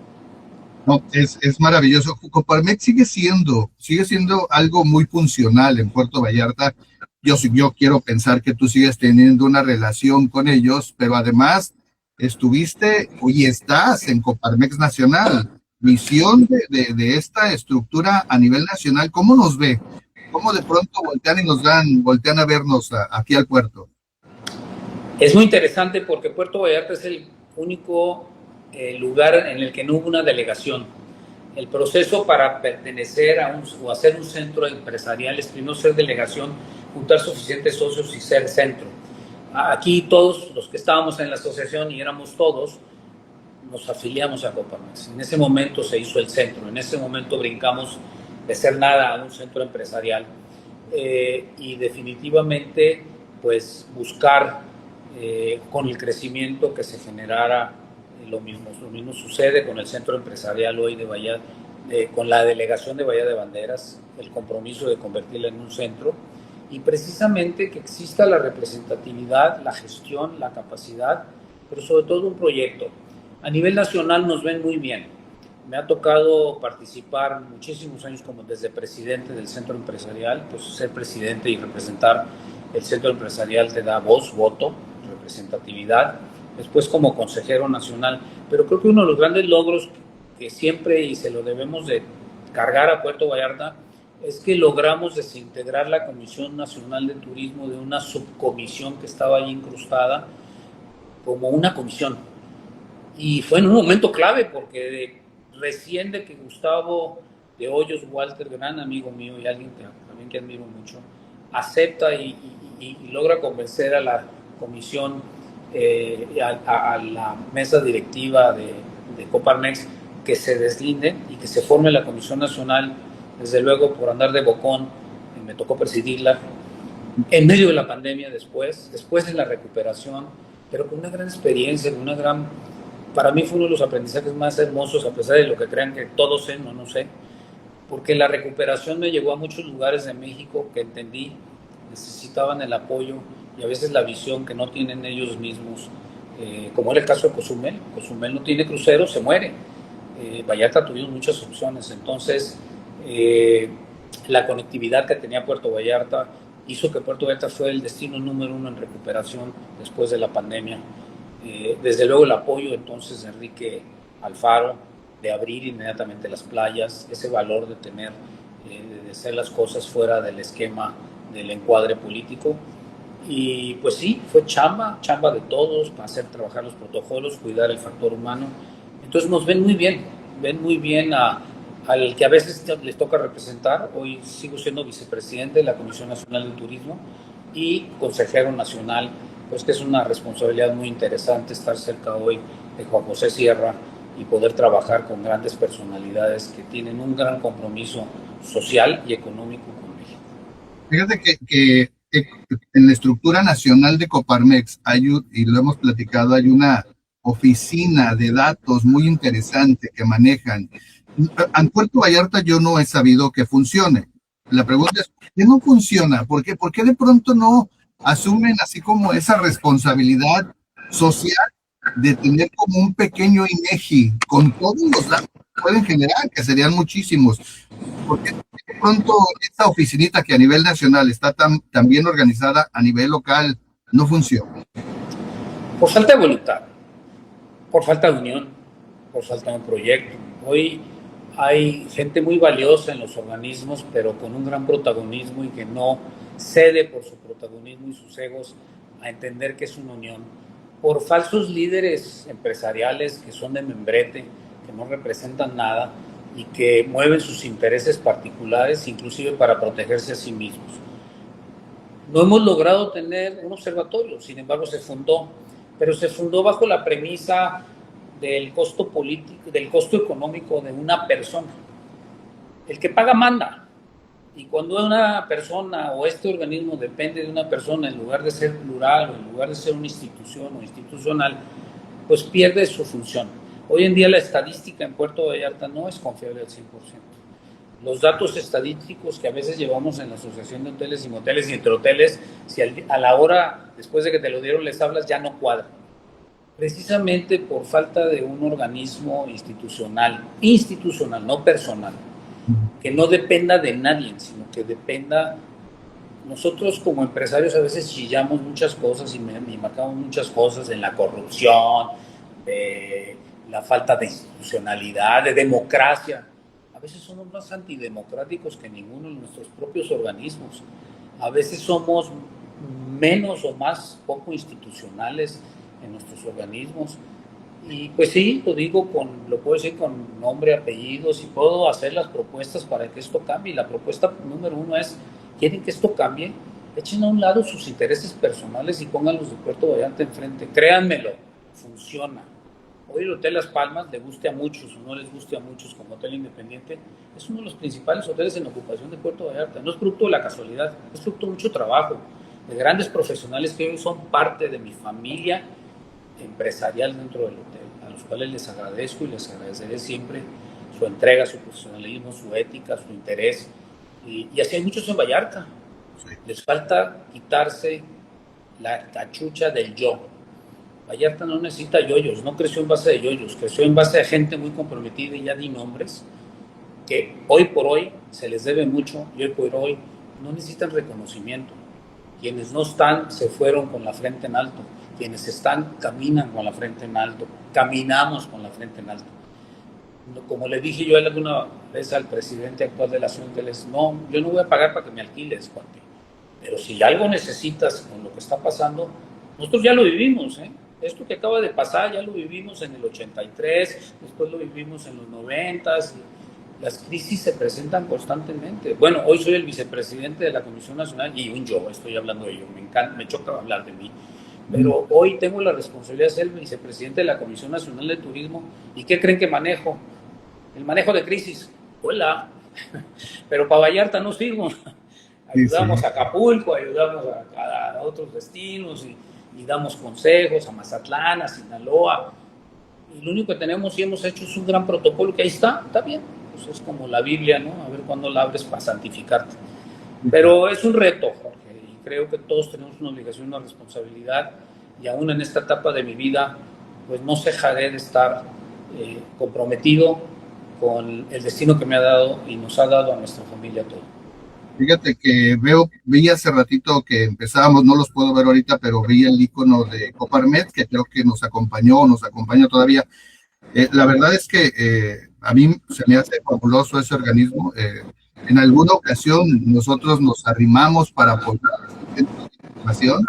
No, es maravilloso. Coparmex sigue siendo algo muy funcional en Puerto Vallarta. Yo quiero pensar que tú sigues teniendo una relación con ellos, pero además estuviste y estás en Coparmex Nacional, misión de esta estructura a nivel nacional. ¿Cómo nos ve? ¿Cómo de pronto voltean y voltean a vernos aquí al puerto? Es muy interesante porque Puerto Vallarta es el único lugar en el que no hubo una delegación. El proceso para pertenecer o hacer un centro empresarial es primero ser delegación, juntar suficientes socios y ser centro. Aquí todos los que estábamos en la asociación, y éramos todos, nos afiliamos a Coparmex. En ese momento se hizo el centro, en ese momento brincamos de ser nada a un centro empresarial. Y definitivamente, pues buscar con el crecimiento que se generara lo mismo sucede con el centro empresarial hoy de Bahía, con la delegación de Bahía de Banderas, el compromiso de convertirla en un centro y precisamente que exista la representatividad, la gestión, la capacidad, pero sobre todo un proyecto. A nivel nacional nos ven muy bien. Me ha tocado participar muchísimos años como desde presidente del centro empresarial, pues ser presidente y representar el centro empresarial te da voz, voto, representatividad, después como consejero nacional, pero creo que uno de los grandes logros que siempre y se lo debemos de cargar a Puerto Vallarta es que logramos desintegrar la Comisión Nacional de Turismo de una subcomisión que estaba ahí incrustada como una comisión. Y fue en un momento clave porque recién de que Gustavo de Hoyos Walter, gran amigo mío y alguien que también que admiro mucho, acepta y logra convencer a la comisión, a la mesa directiva de Coparmex, que se deslinde y que se forme la Comisión Nacional. Desde luego, por andar de bocón, me tocó presidirla en medio de la pandemia, después de la recuperación, pero con una gran experiencia, con una gran... Para mí fue uno de los aprendizajes más hermosos, a pesar de lo que crean que todos sé, no sé, porque la recuperación me llevó a muchos lugares de México que entendí necesitaban el apoyo y a veces la visión que no tienen ellos mismos, como era el caso de Cozumel. Cozumel no tiene crucero, se muere. Vallarta tuvimos muchas opciones, entonces la conectividad que tenía Puerto Vallarta hizo que Puerto Vallarta fue el destino número 1 en recuperación después de la pandemia. Desde luego el apoyo entonces de Enrique Alfaro, de abrir inmediatamente las playas, ese valor de tener, de hacer las cosas fuera del esquema del encuadre político. Y pues sí, fue chamba de todos para hacer trabajar los protocolos, cuidar el factor humano. Entonces nos ven muy bien al que a veces les toca representar. Hoy sigo siendo vicepresidente de la Comisión Nacional de Turismo y consejero nacional, pues que es una responsabilidad muy interesante estar cerca hoy de Juan José Sierra y poder trabajar con grandes personalidades que tienen un gran compromiso social y económico con México. Fíjate que en la estructura nacional de Coparmex y lo hemos platicado, hay una oficina de datos muy interesante que manejan. En Puerto Vallarta yo no he sabido que funcione. La pregunta es, ¿por qué no funciona? ¿Por qué de pronto no asumen así como esa responsabilidad social de tener como un pequeño INEGI con todos los datos que pueden generar, que serían muchísimos? Porque de pronto esta oficinita que a nivel nacional está tan bien organizada, a nivel local no funciona. Por falta de voluntad, por falta de unión, por falta de un proyecto. Hoy hay gente muy valiosa en los organismos, pero con un gran protagonismo y que no cede por su protagonismo y sus egos a entender que es una unión. Por falsos líderes empresariales que son de membrete, que no representan nada y que mueven sus intereses particulares, inclusive para protegerse a sí mismos. No hemos logrado tener un observatorio, sin embargo se fundó, pero se fundó bajo la premisa del costo político, del costo económico de una persona. El que paga manda. Y cuando una persona o este organismo depende de una persona, en lugar de ser plural o en lugar de ser una institución o institucional, pues pierde su función. Hoy en día la estadística en Puerto Vallarta no es confiable al 100%. Los datos estadísticos que a veces llevamos en la Asociación de Hoteles y Moteles y entre hoteles, si a la hora después de que te lo dieron les hablas, ya no cuadran. Precisamente por falta de un organismo institucional, no personal, que no dependa de nadie, sino que dependa. Nosotros como empresarios a veces chillamos muchas cosas y marcamos muchas cosas en la corrupción, de la falta de institucionalidad, de democracia. A veces somos más antidemocráticos que ninguno de nuestros propios organismos. A veces somos menos o más poco institucionales en nuestros organismos. Y pues sí, lo puedo decir con nombre, apellidos, y puedo hacer las propuestas para que esto cambie. La propuesta número 1 es, ¿quieren que esto cambie? Echen a un lado sus intereses personales y pónganlos de Puerto Vallarta enfrente. Créanmelo, funciona. Hoy el Hotel Las Palmas, le guste a muchos o no les guste a muchos como hotel independiente, es uno de los principales hoteles en ocupación de Puerto Vallarta. No es fruto de la casualidad, es fruto de mucho trabajo, de grandes profesionales que hoy son parte de mi familia empresarial dentro del hotel, a los cuales les agradezco y les agradeceré siempre su entrega, su profesionalismo, su ética, su interés. Y así hay muchos en Vallarta. Les falta quitarse la cachucha del yo. Vallarta no necesita yoyos, no creció en base de yoyos, creció en base de gente muy comprometida, y ya di nombres, que hoy por hoy se les debe mucho y hoy por hoy no necesitan reconocimiento. Quienes no están se fueron con la frente en alto, quienes están caminan con la frente en alto, caminamos con la frente en alto. Como le dije yo alguna vez al presidente actual de la Asociación de Hoteles, no, yo no voy a pagar para que me alquiles, cuate, pero si algo necesitas con lo que está pasando, nosotros ya lo vivimos, Esto que acaba de pasar ya lo vivimos en el 83, después lo vivimos en los 90s. Las crisis se presentan constantemente. Bueno, hoy soy el vicepresidente de la Comisión Nacional y estoy hablando de yo, me encanta, me choca hablar de mí. Pero hoy tengo la responsabilidad de ser el vicepresidente de la Comisión Nacional de Turismo. ¿Y qué creen que manejo? El manejo de crisis. Hola. Pero para Vallarta no sirvo. Ayudamos a Acapulco, ayudamos a otros destinos y damos consejos a Mazatlán, a Sinaloa. Y lo único que tenemos y hemos hecho es un gran protocolo que ahí está bien. Pues es como la Biblia, ¿no? A ver cuándo la abres para santificarte. Pero es un reto, Jorge, y creo que todos tenemos una obligación, una responsabilidad, y aún en esta etapa de mi vida, pues no cejaré de estar comprometido con el destino que me ha dado y nos ha dado a nuestra familia todo. Fíjate que vi hace ratito que empezábamos, no los puedo ver ahorita, pero vi el icono de Coparmex, que creo que nos acompaña todavía. La verdad es que a mí se me hace fabuloso ese organismo. En alguna ocasión nosotros nos arrimamos para apoyar la información,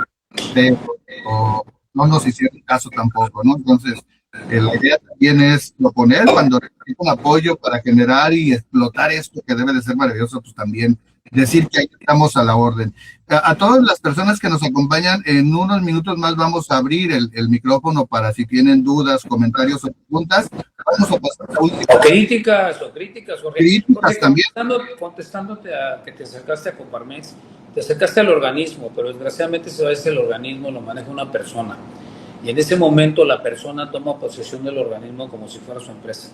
pero no nos hicieron caso tampoco, ¿no? Entonces, la idea también es proponer cuando necesitan apoyo para generar y explotar esto que debe de ser maravilloso, pues también decir que ahí estamos a la orden. A todas las personas que nos acompañan, en unos minutos más vamos a abrir el micrófono para si tienen dudas, comentarios o preguntas. Vamos a pasar a la última. O críticas, Jorge. Críticas también. Contestándote a que te acercaste a Coparmex, te acercaste al organismo, pero desgraciadamente a veces el organismo lo maneja una persona. Y en ese momento la persona toma posesión del organismo como si fuera su empresa,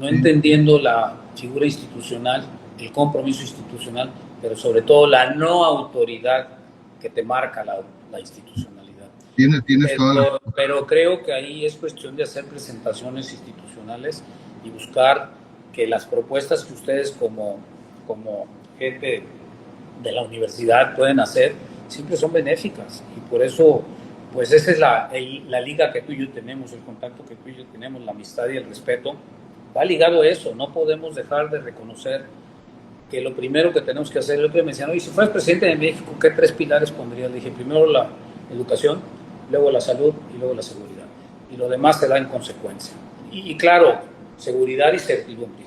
no entendiendo la figura institucional, el compromiso institucional, pero sobre todo la no autoridad que te marca la institucionalidad. Pero creo que ahí es cuestión de hacer presentaciones institucionales y buscar que las propuestas que ustedes como gente de la universidad pueden hacer siempre son benéficas, y por eso pues esa es la liga que tú y yo tenemos, el contacto que tú y yo tenemos, la amistad y el respeto, va ligado a eso. No podemos dejar de reconocer que lo primero que tenemos que hacer, el otro día me decían, oye, si fueras presidente de México, ¿qué 3 pilares pondrías? Le dije, primero la educación, luego la salud y luego la seguridad. Y lo demás se da en consecuencia. Y claro, seguridad y certidumbre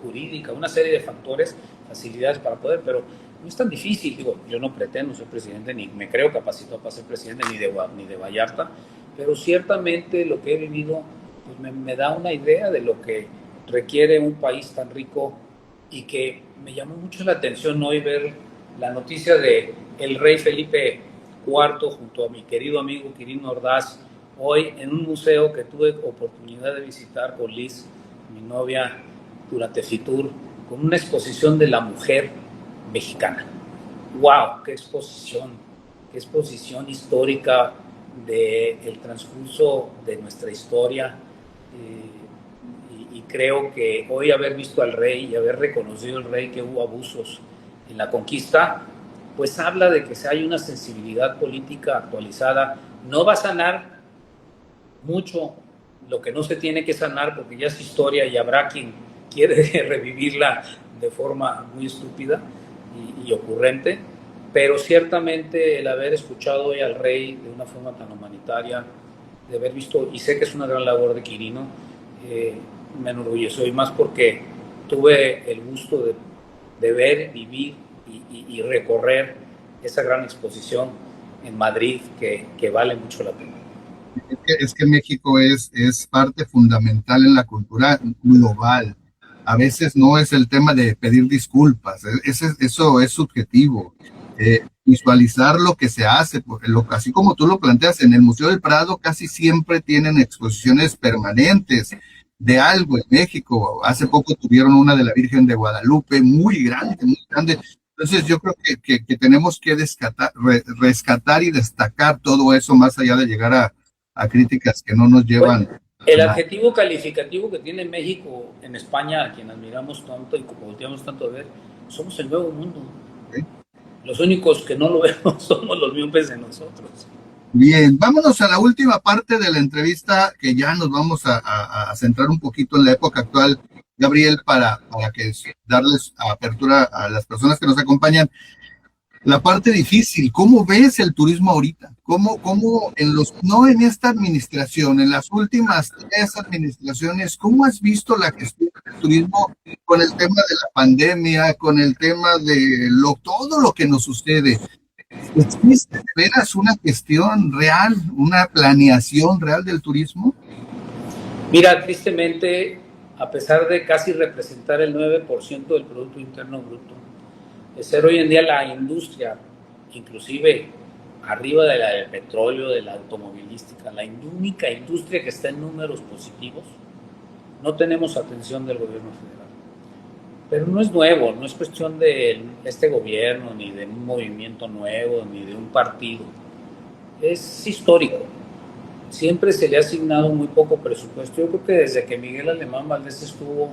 jurídica, una serie de factores, facilidades para poder, pero no es tan difícil. Digo, yo no pretendo ser presidente, ni me creo capacitado para ser presidente, ni de Vallarta, pero ciertamente lo que he vivido pues me da una idea de lo que requiere un país tan rico, y que me llamó mucho la atención hoy ver la noticia de el rey Felipe IV junto a mi querido amigo Quirino Ordaz, hoy en un museo que tuve oportunidad de visitar con Liz, mi novia, durante Fitur, con una exposición de la mujer mexicana. ¡Wow! ¡Qué exposición! ¡Qué exposición histórica del transcurso de nuestra historia! Y creo que hoy haber visto al rey y haber reconocido al rey que hubo abusos en la conquista, pues habla de que hay una sensibilidad política actualizada. No va a sanar mucho lo que no se tiene que sanar, porque ya es historia y habrá quien quiere revivirla de forma muy estúpida y ocurrente, pero ciertamente el haber escuchado hoy al rey de una forma tan humanitaria, de haber visto, y sé que es una gran labor de Quirino, me enorgullece, y más porque tuve el gusto de ver, vivir y recorrer esa gran exposición en Madrid que vale mucho la pena. Es que México es parte fundamental en la cultura global. A veces no es el tema de pedir disculpas, eso es subjetivo. Visualizar lo que se hace, así como tú lo planteas, en el Museo del Prado casi siempre tienen exposiciones permanentes de algo en México. Hace poco tuvieron una de la Virgen de Guadalupe, muy grande, muy grande. Entonces yo creo que tenemos que rescatar y destacar todo eso, más allá de llegar a críticas que no nos llevan. Bueno, el adjetivo calificativo que tiene México en España, a quien admiramos tanto y volteamos tanto a ver, somos el nuevo mundo. ¿Sí? Los únicos que no lo vemos somos los miopes de nosotros. Bien, vámonos a la última parte de la entrevista, que ya nos vamos a centrar un poquito en la época actual, Gabriel, para que darles apertura a las personas que nos acompañan. La parte difícil, ¿cómo ves el turismo ahorita? ¿Cómo no en esta administración, en las últimas 3 administraciones, cómo has visto la gestión del turismo con el tema de la pandemia, con el tema de todo lo que nos sucede? ¿Existe de veras una gestión real, una planeación real del turismo? Mira, tristemente, a pesar de casi representar el 9% del Producto Interno Bruto, de ser hoy en día la industria, inclusive arriba de la del petróleo, de la automovilística, la única industria que está en números positivos, no tenemos atención del gobierno federal. Pero no es nuevo, no es cuestión de este gobierno, ni de un movimiento nuevo, ni de un partido. Es histórico. Siempre se le ha asignado muy poco presupuesto. Yo creo que desde que Miguel Alemán Valdés estuvo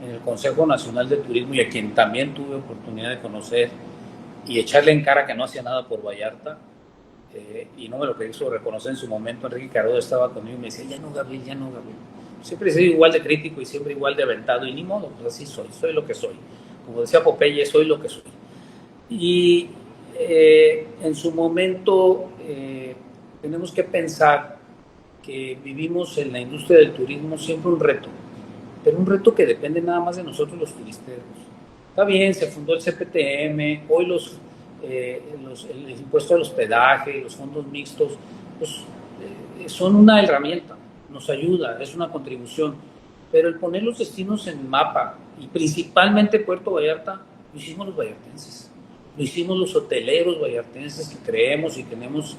en el Consejo Nacional de Turismo, y a quien también tuve oportunidad de conocer y echarle en cara que no hacía nada por Vallarta, y no me lo quiso reconocer en su momento. Enrique Carodo estaba conmigo y me decía, ya no, Gabriel, ya no, Gabriel. Siempre he sido igual de crítico y siempre igual de aventado, y ni modo, pues así soy lo que soy. Como decía Popeye, soy lo que soy. Y en su momento tenemos que pensar que vivimos en la industria del turismo siempre un reto, pero un reto que depende nada más de nosotros los turisteros. Está bien, se fundó el CPTM, hoy el impuesto al hospedaje, los fondos mixtos, pues, son una herramienta, nos ayuda, es una contribución, pero el poner los destinos en el mapa, y principalmente Puerto Vallarta, lo hicimos los vallartenses, lo hicimos los hoteleros vallartenses que creemos y tenemos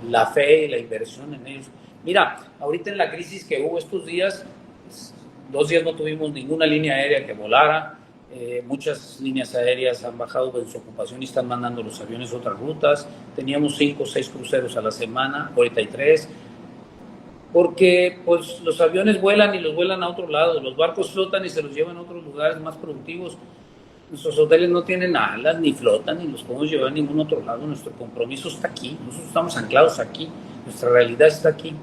la fe y la inversión en ellos. Mira, ahorita en la crisis que hubo estos días, 2 días no tuvimos ninguna línea aérea que volara. Muchas líneas aéreas han bajado en su ocupación y están mandando los aviones a otras rutas. Teníamos 5 o 6 cruceros a la semana, ahorita hay 3, porque pues los aviones vuelan y los vuelan a otro lado, los barcos flotan y se los llevan a otros lugares más productivos. Nuestros hoteles no tienen alas, ni flotan, ni los podemos llevar a ningún otro lado. Nuestro compromiso está aquí, nosotros estamos anclados aquí, nuestra realidad está aquí.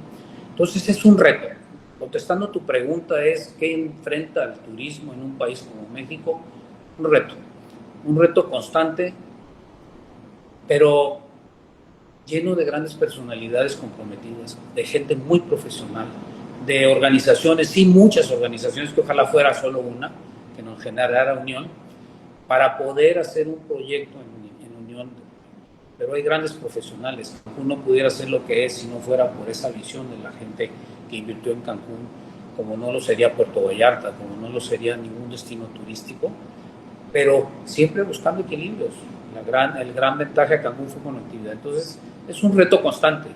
Entonces es un reto. Contestando tu pregunta es, ¿qué enfrenta el turismo en un país como México? Un reto constante, pero lleno de grandes personalidades comprometidas, de gente muy profesional, de organizaciones, sí, muchas organizaciones, que ojalá fuera solo una, que nos generara unión, para poder hacer un proyecto en unión. Pero hay grandes profesionales. Cancún no pudiera ser lo que es si no fuera por esa visión de la gente que invirtió en Cancún, como no lo sería Puerto Vallarta, como no lo sería ningún destino turístico, pero siempre buscando equilibrios. El gran ventaja de Cancún fue conectividad. Entonces, es un reto constante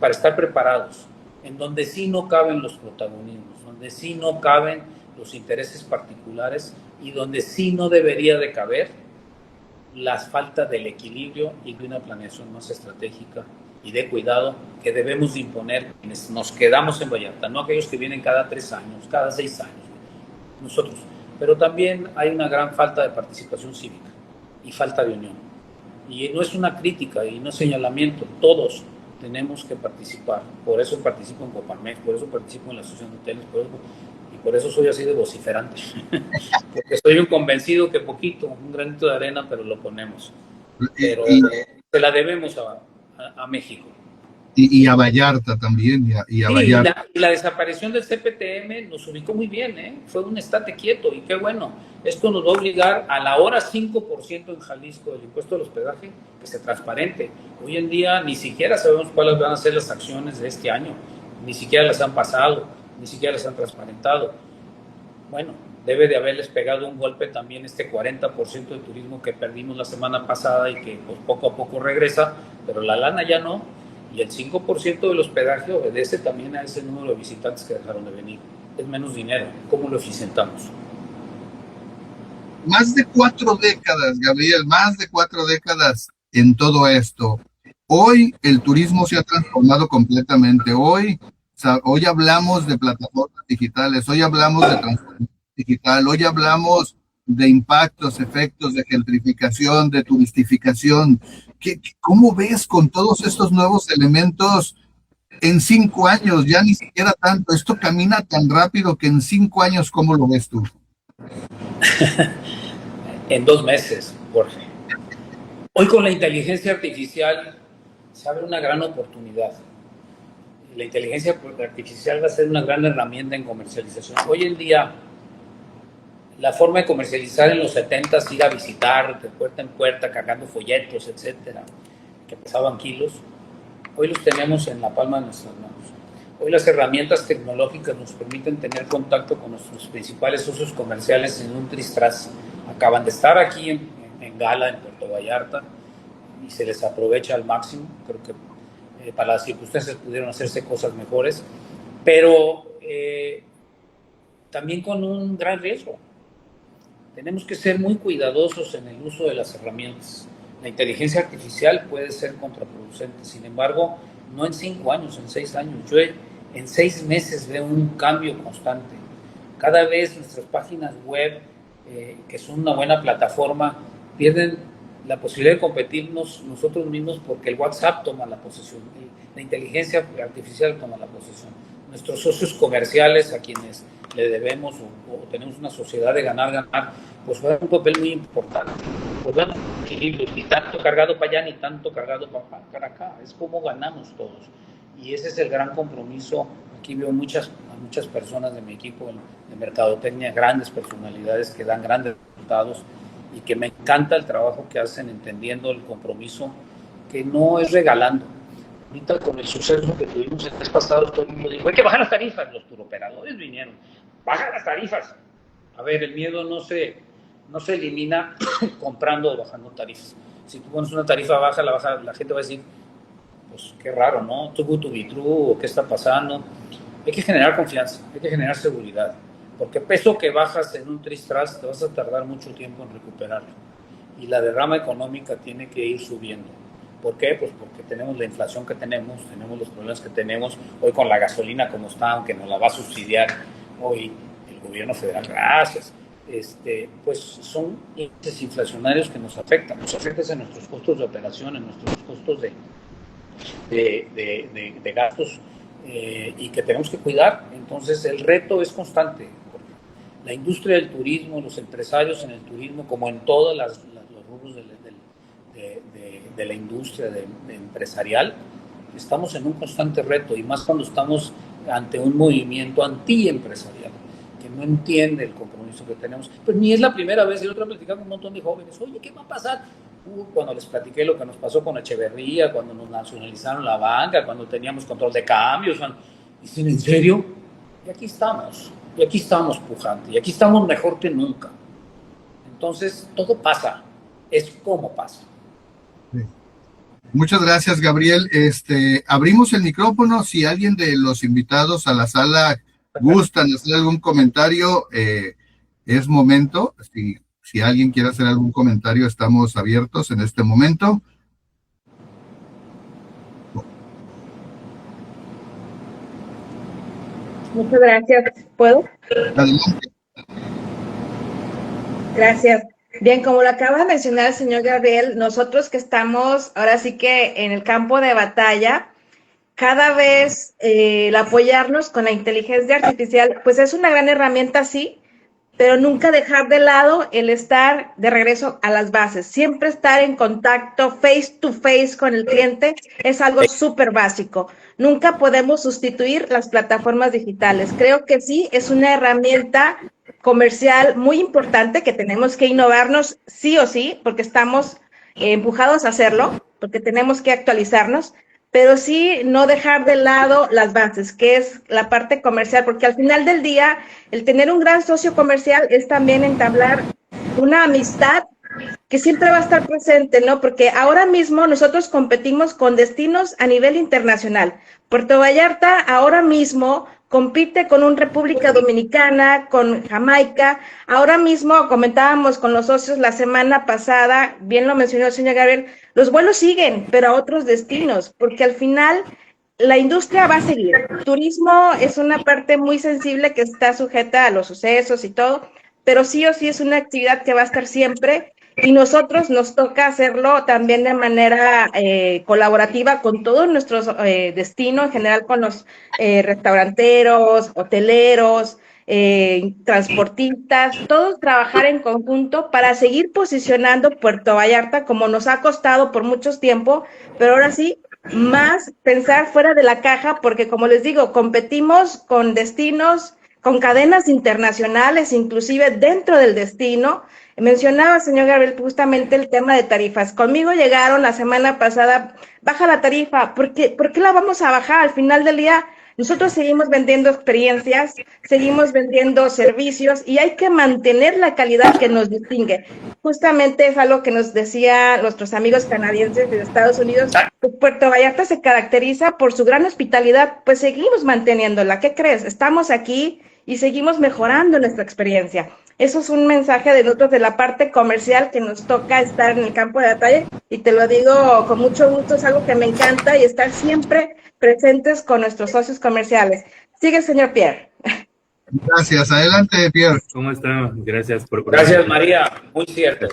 para estar preparados, en donde sí no caben los protagonismos, donde sí no caben los intereses particulares, y donde sí no debería de caber la falta del equilibrio y de una planeación más estratégica y de cuidado que debemos de imponer quienes nos quedamos en Vallarta, no aquellos que vienen cada 3 años, cada 6 años, nosotros. Pero también hay una gran falta de participación cívica y falta de unión. Y no es una crítica y no es señalamiento, todos tenemos que participar. Por eso participo en Coparmex, por eso participo en la Asociación de Hoteles, por eso soy así de vociferante. Porque estoy un convencido que poquito, un granito de arena, pero lo ponemos. Pero se la debemos a México. Y a Vallarta también, y a Vallarta. Y la desaparición del CPTM nos ubicó muy bien, ¿eh? Fue un estate quieto, y qué bueno. Esto nos va a obligar a la hora 5% en Jalisco del impuesto al hospedaje, que sea transparente. Hoy en día ni siquiera sabemos cuáles van a ser las acciones de este año, ni siquiera las han pasado, ni siquiera las han transparentado. Bueno, debe de haberles pegado un golpe también este 40% de turismo que perdimos la semana pasada y que pues, poco a poco regresa, pero la lana ya no. Y el 5% del hospedaje obedece también a ese número de visitantes que dejaron de venir. Es menos dinero. ¿Cómo lo eficientamos? Más de 4 décadas, Gabriel, más de 4 décadas en todo esto. Hoy el turismo se ha transformado completamente. Hoy hablamos de plataformas digitales, hoy hablamos de transformación digital, hoy hablamos de impactos, efectos de gentrificación, de turistificación. ¿Cómo ves con todos estos nuevos elementos en 5 años? Ya ni siquiera tanto. Esto camina tan rápido que en 5 años, ¿cómo lo ves tú? En 2 meses, Jorge. Hoy con la inteligencia artificial se abre una gran oportunidad. La inteligencia artificial va a ser una gran herramienta en comercialización. Hoy en día, la forma de comercializar en los 70 ir a visitar de puerta en puerta, cargando folletos, etcétera, que pesaban kilos, hoy los tenemos en la palma de nuestras manos. Hoy las herramientas tecnológicas nos permiten tener contacto con nuestros principales socios comerciales en un tristras. Acaban de estar aquí en Gala, en Puerto Vallarta, y se les aprovecha al máximo. Creo que para las circunstancias pudieron hacerse cosas mejores, pero también con un gran riesgo. Tenemos que ser muy cuidadosos en el uso de las herramientas. La inteligencia artificial puede ser contraproducente, sin embargo, no en 5 años, en 6 años. Yo en 6 meses veo un cambio constante. Cada vez nuestras páginas web, que son una buena plataforma, pierden la posibilidad de competirnos nosotros mismos porque el WhatsApp toma la posesión, la inteligencia artificial toma la posesión. Nuestros socios comerciales a quienes le debemos o tenemos una sociedad de ganar, pues juegan un papel muy importante. Pues bueno, equilibrio, ni tanto cargado para allá, ni tanto cargado para acá. Es como ganamos todos. Y ese es el gran compromiso. Aquí veo a muchas personas de mi equipo de mercadotecnia, grandes personalidades que dan grandes resultados y que me encanta el trabajo que hacen entendiendo el compromiso, que no es regalando. Ahorita con el suceso que tuvimos el mes pasado, todo el mundo dijo, hay que bajar las tarifas. Los turoperadores vinieron, baja las tarifas. A ver, el miedo no se elimina comprando o bajando tarifas. Si tú pones una tarifa baja, la gente va a decir, pues qué raro, ¿no? Too good to be true, ¿qué está pasando? Hay que generar confianza, hay que generar seguridad, porque peso que bajas en un tristras te vas a tardar mucho tiempo en recuperarlo. Y la derrama económica tiene que ir subiendo. ¿Por qué? Pues porque tenemos la inflación que tenemos los problemas que tenemos, hoy con la gasolina como está, aunque nos la va a subsidiar hoy el gobierno federal, gracias. Pues son índices inflacionarios que nos afectan en nuestros costos de operación, en nuestros costos de gastos, y que tenemos que cuidar. Entonces el reto es constante. La industria del turismo, los empresarios en el turismo, como en todos los rubros de la industria empresarial, estamos en un constante reto, y más cuando estamos ante un movimiento antiempresarial que no entiende el compromiso que tenemos. Pues ni es la primera vez. Y otra platicamos con un montón de jóvenes, oye, ¿qué va a pasar? Cuando les platiqué lo que nos pasó con Echeverría, cuando nos nacionalizaron la banca, cuando teníamos control de cambios, dicen, ¿en serio? Y aquí estamos pujante, y aquí estamos mejor que nunca. Entonces, todo pasa, es como pasa. Sí. Muchas gracias, Gabriel. Abrimos el micrófono. Si alguien de los invitados a la sala gustan hacer algún comentario, es momento. Si alguien quiere hacer algún comentario, estamos abiertos en este momento. Muchas gracias. ¿Puedo? Adelante. Gracias. Bien, como lo acaba de mencionar el señor Gabriel, nosotros que estamos ahora sí que en el campo de batalla, cada vez el apoyarnos con la inteligencia artificial, pues es una gran herramienta, sí, pero nunca dejar de lado el estar de regreso a las bases. Siempre estar en contacto face to face con el cliente es algo súper básico. Nunca podemos sustituir las plataformas digitales. Creo que sí, es una herramienta comercial muy importante que tenemos que innovarnos sí o sí, porque estamos empujados a hacerlo, porque tenemos que actualizarnos, pero sí no dejar de lado las bases, que es la parte comercial, porque al final del día, el tener un gran socio comercial es también entablar una amistad que siempre va a estar presente, ¿no? Porque ahora mismo nosotros competimos con destinos a nivel internacional. Puerto Vallarta ahora mismo compite con un República Dominicana, con Jamaica. Ahora mismo comentábamos con los socios la semana pasada, bien lo mencionó el señor Gabriel, los vuelos siguen, pero a otros destinos, porque al final la industria va a seguir. El turismo es una parte muy sensible que está sujeta a los sucesos y todo, pero sí o sí es una actividad que va a estar siempre, y nosotros nos toca hacerlo también de manera colaborativa con todos nuestros destinos, en general con los restauranteros, hoteleros, transportistas, todos trabajar en conjunto para seguir posicionando Puerto Vallarta como nos ha costado por mucho tiempo, pero ahora sí más pensar fuera de la caja, porque como les digo, competimos con destinos, con cadenas internacionales, inclusive dentro del destino. Mencionaba, señor Gabriel, justamente el tema de tarifas. Conmigo llegaron la semana pasada, baja la tarifa. ¿Por qué la vamos a bajar? Al final del día, nosotros seguimos vendiendo experiencias, seguimos vendiendo servicios y hay que mantener la calidad que nos distingue. Justamente es algo que nos decían nuestros amigos canadienses de Estados Unidos. Pues Puerto Vallarta se caracteriza por su gran hospitalidad, pues seguimos manteniéndola. ¿Qué crees? Estamos aquí y seguimos mejorando nuestra experiencia. Eso es un mensaje de nosotros de la parte comercial que nos toca estar en el campo de batalla y te lo digo con mucho gusto, es algo que me encanta y estar siempre presentes con nuestros socios comerciales. Sigue, señor Pierre. Gracias. Adelante, Pierre. ¿Cómo está? Gracias por... Gracias, María. Muy cierto.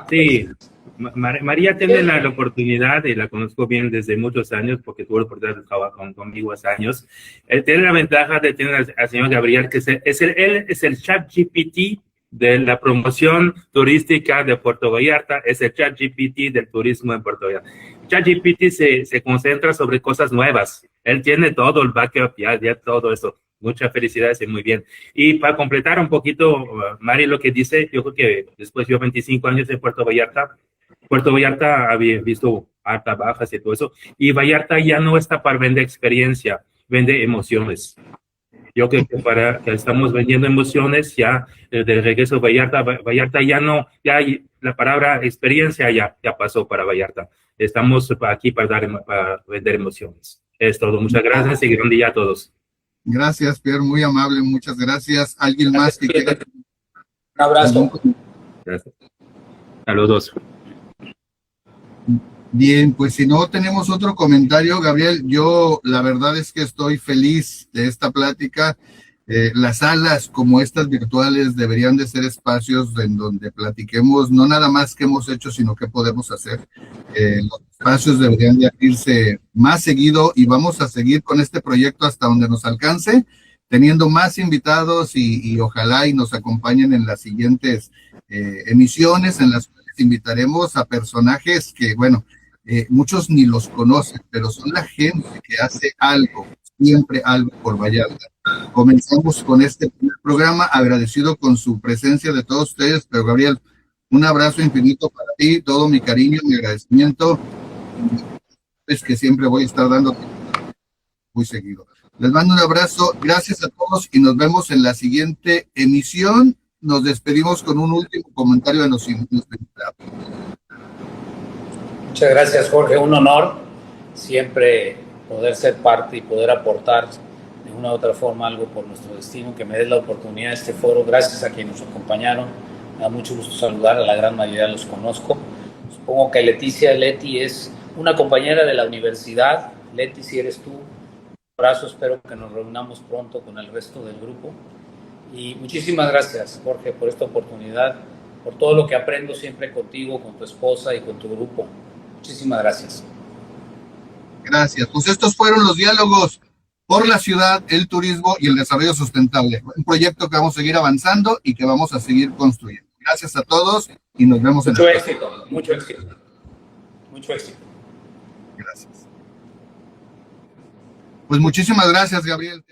Sí, María tiene la oportunidad, y la conozco bien desde muchos años, porque tuvo la oportunidad de trabajar conmigo hace años. Tiene la ventaja de tener al señor Gabriel, que él es el ChatGPT de la promoción turística de Puerto Vallarta, es el ChatGPT del turismo en Puerto Vallarta. ChatGPT se concentra sobre cosas nuevas. Él tiene todo el backup, ya todo eso. Muchas felicidades y muy bien. Y para completar un poquito, Mari, lo que dice, yo creo que después de 25 años en Puerto Vallarta había visto altas, bajas y todo eso, y Vallarta ya no está para vender experiencia, vende emociones. Yo creo que estamos vendiendo emociones ya del regreso a Vallarta ya no, ya la palabra experiencia ya pasó para Vallarta. Estamos aquí para vender emociones. Es todo. Muchas gracias y buen día a todos. Gracias, Pierre, muy amable, muchas gracias. ¿Alguien más que quiera? Un abrazo. Gracias. A los dos. Bien, pues si no tenemos otro comentario, Gabriel, yo la verdad es que estoy feliz de esta plática. Las salas como estas virtuales deberían de ser espacios en donde platiquemos no nada más qué hemos hecho, sino qué podemos hacer. Los espacios deberían de abrirse más seguido y vamos a seguir con este proyecto hasta donde nos alcance, teniendo más invitados y ojalá y nos acompañen en las siguientes emisiones en las cuales invitaremos a personajes que, bueno, muchos ni los conocen, pero son la gente que hace algo, siempre algo por Vallarta. Comenzamos con este primer programa, agradecido con su presencia de todos ustedes, pero Gabriel, un abrazo infinito para ti, todo mi cariño, mi agradecimiento, es que siempre voy a estar dando muy seguido. Les mando un abrazo, gracias a todos y nos vemos en la siguiente emisión. Nos despedimos con un último comentario de nuestro invitado. Muchas gracias, Jorge. Un honor siempre poder ser parte y poder aportar de una u otra forma algo por nuestro destino, que me des la oportunidad de este foro. Gracias a quienes nos acompañaron. Me da mucho gusto saludar, a la gran mayoría los conozco. Supongo que Leti es una compañera de la universidad. Leti, si eres tú, un abrazo, espero que nos reunamos pronto con el resto del grupo. Y muchísimas gracias, Jorge, por esta oportunidad, por todo lo que aprendo siempre contigo, con tu esposa y con tu grupo. Muchísimas gracias. Gracias. Pues estos fueron los diálogos por la ciudad, el turismo y el desarrollo sustentable. Un proyecto que vamos a seguir avanzando y que vamos a seguir construyendo. Gracias a todos y nos vemos en mucho éxito, mucho éxito. Mucho éxito. Gracias. Pues muchísimas gracias, Gabriel.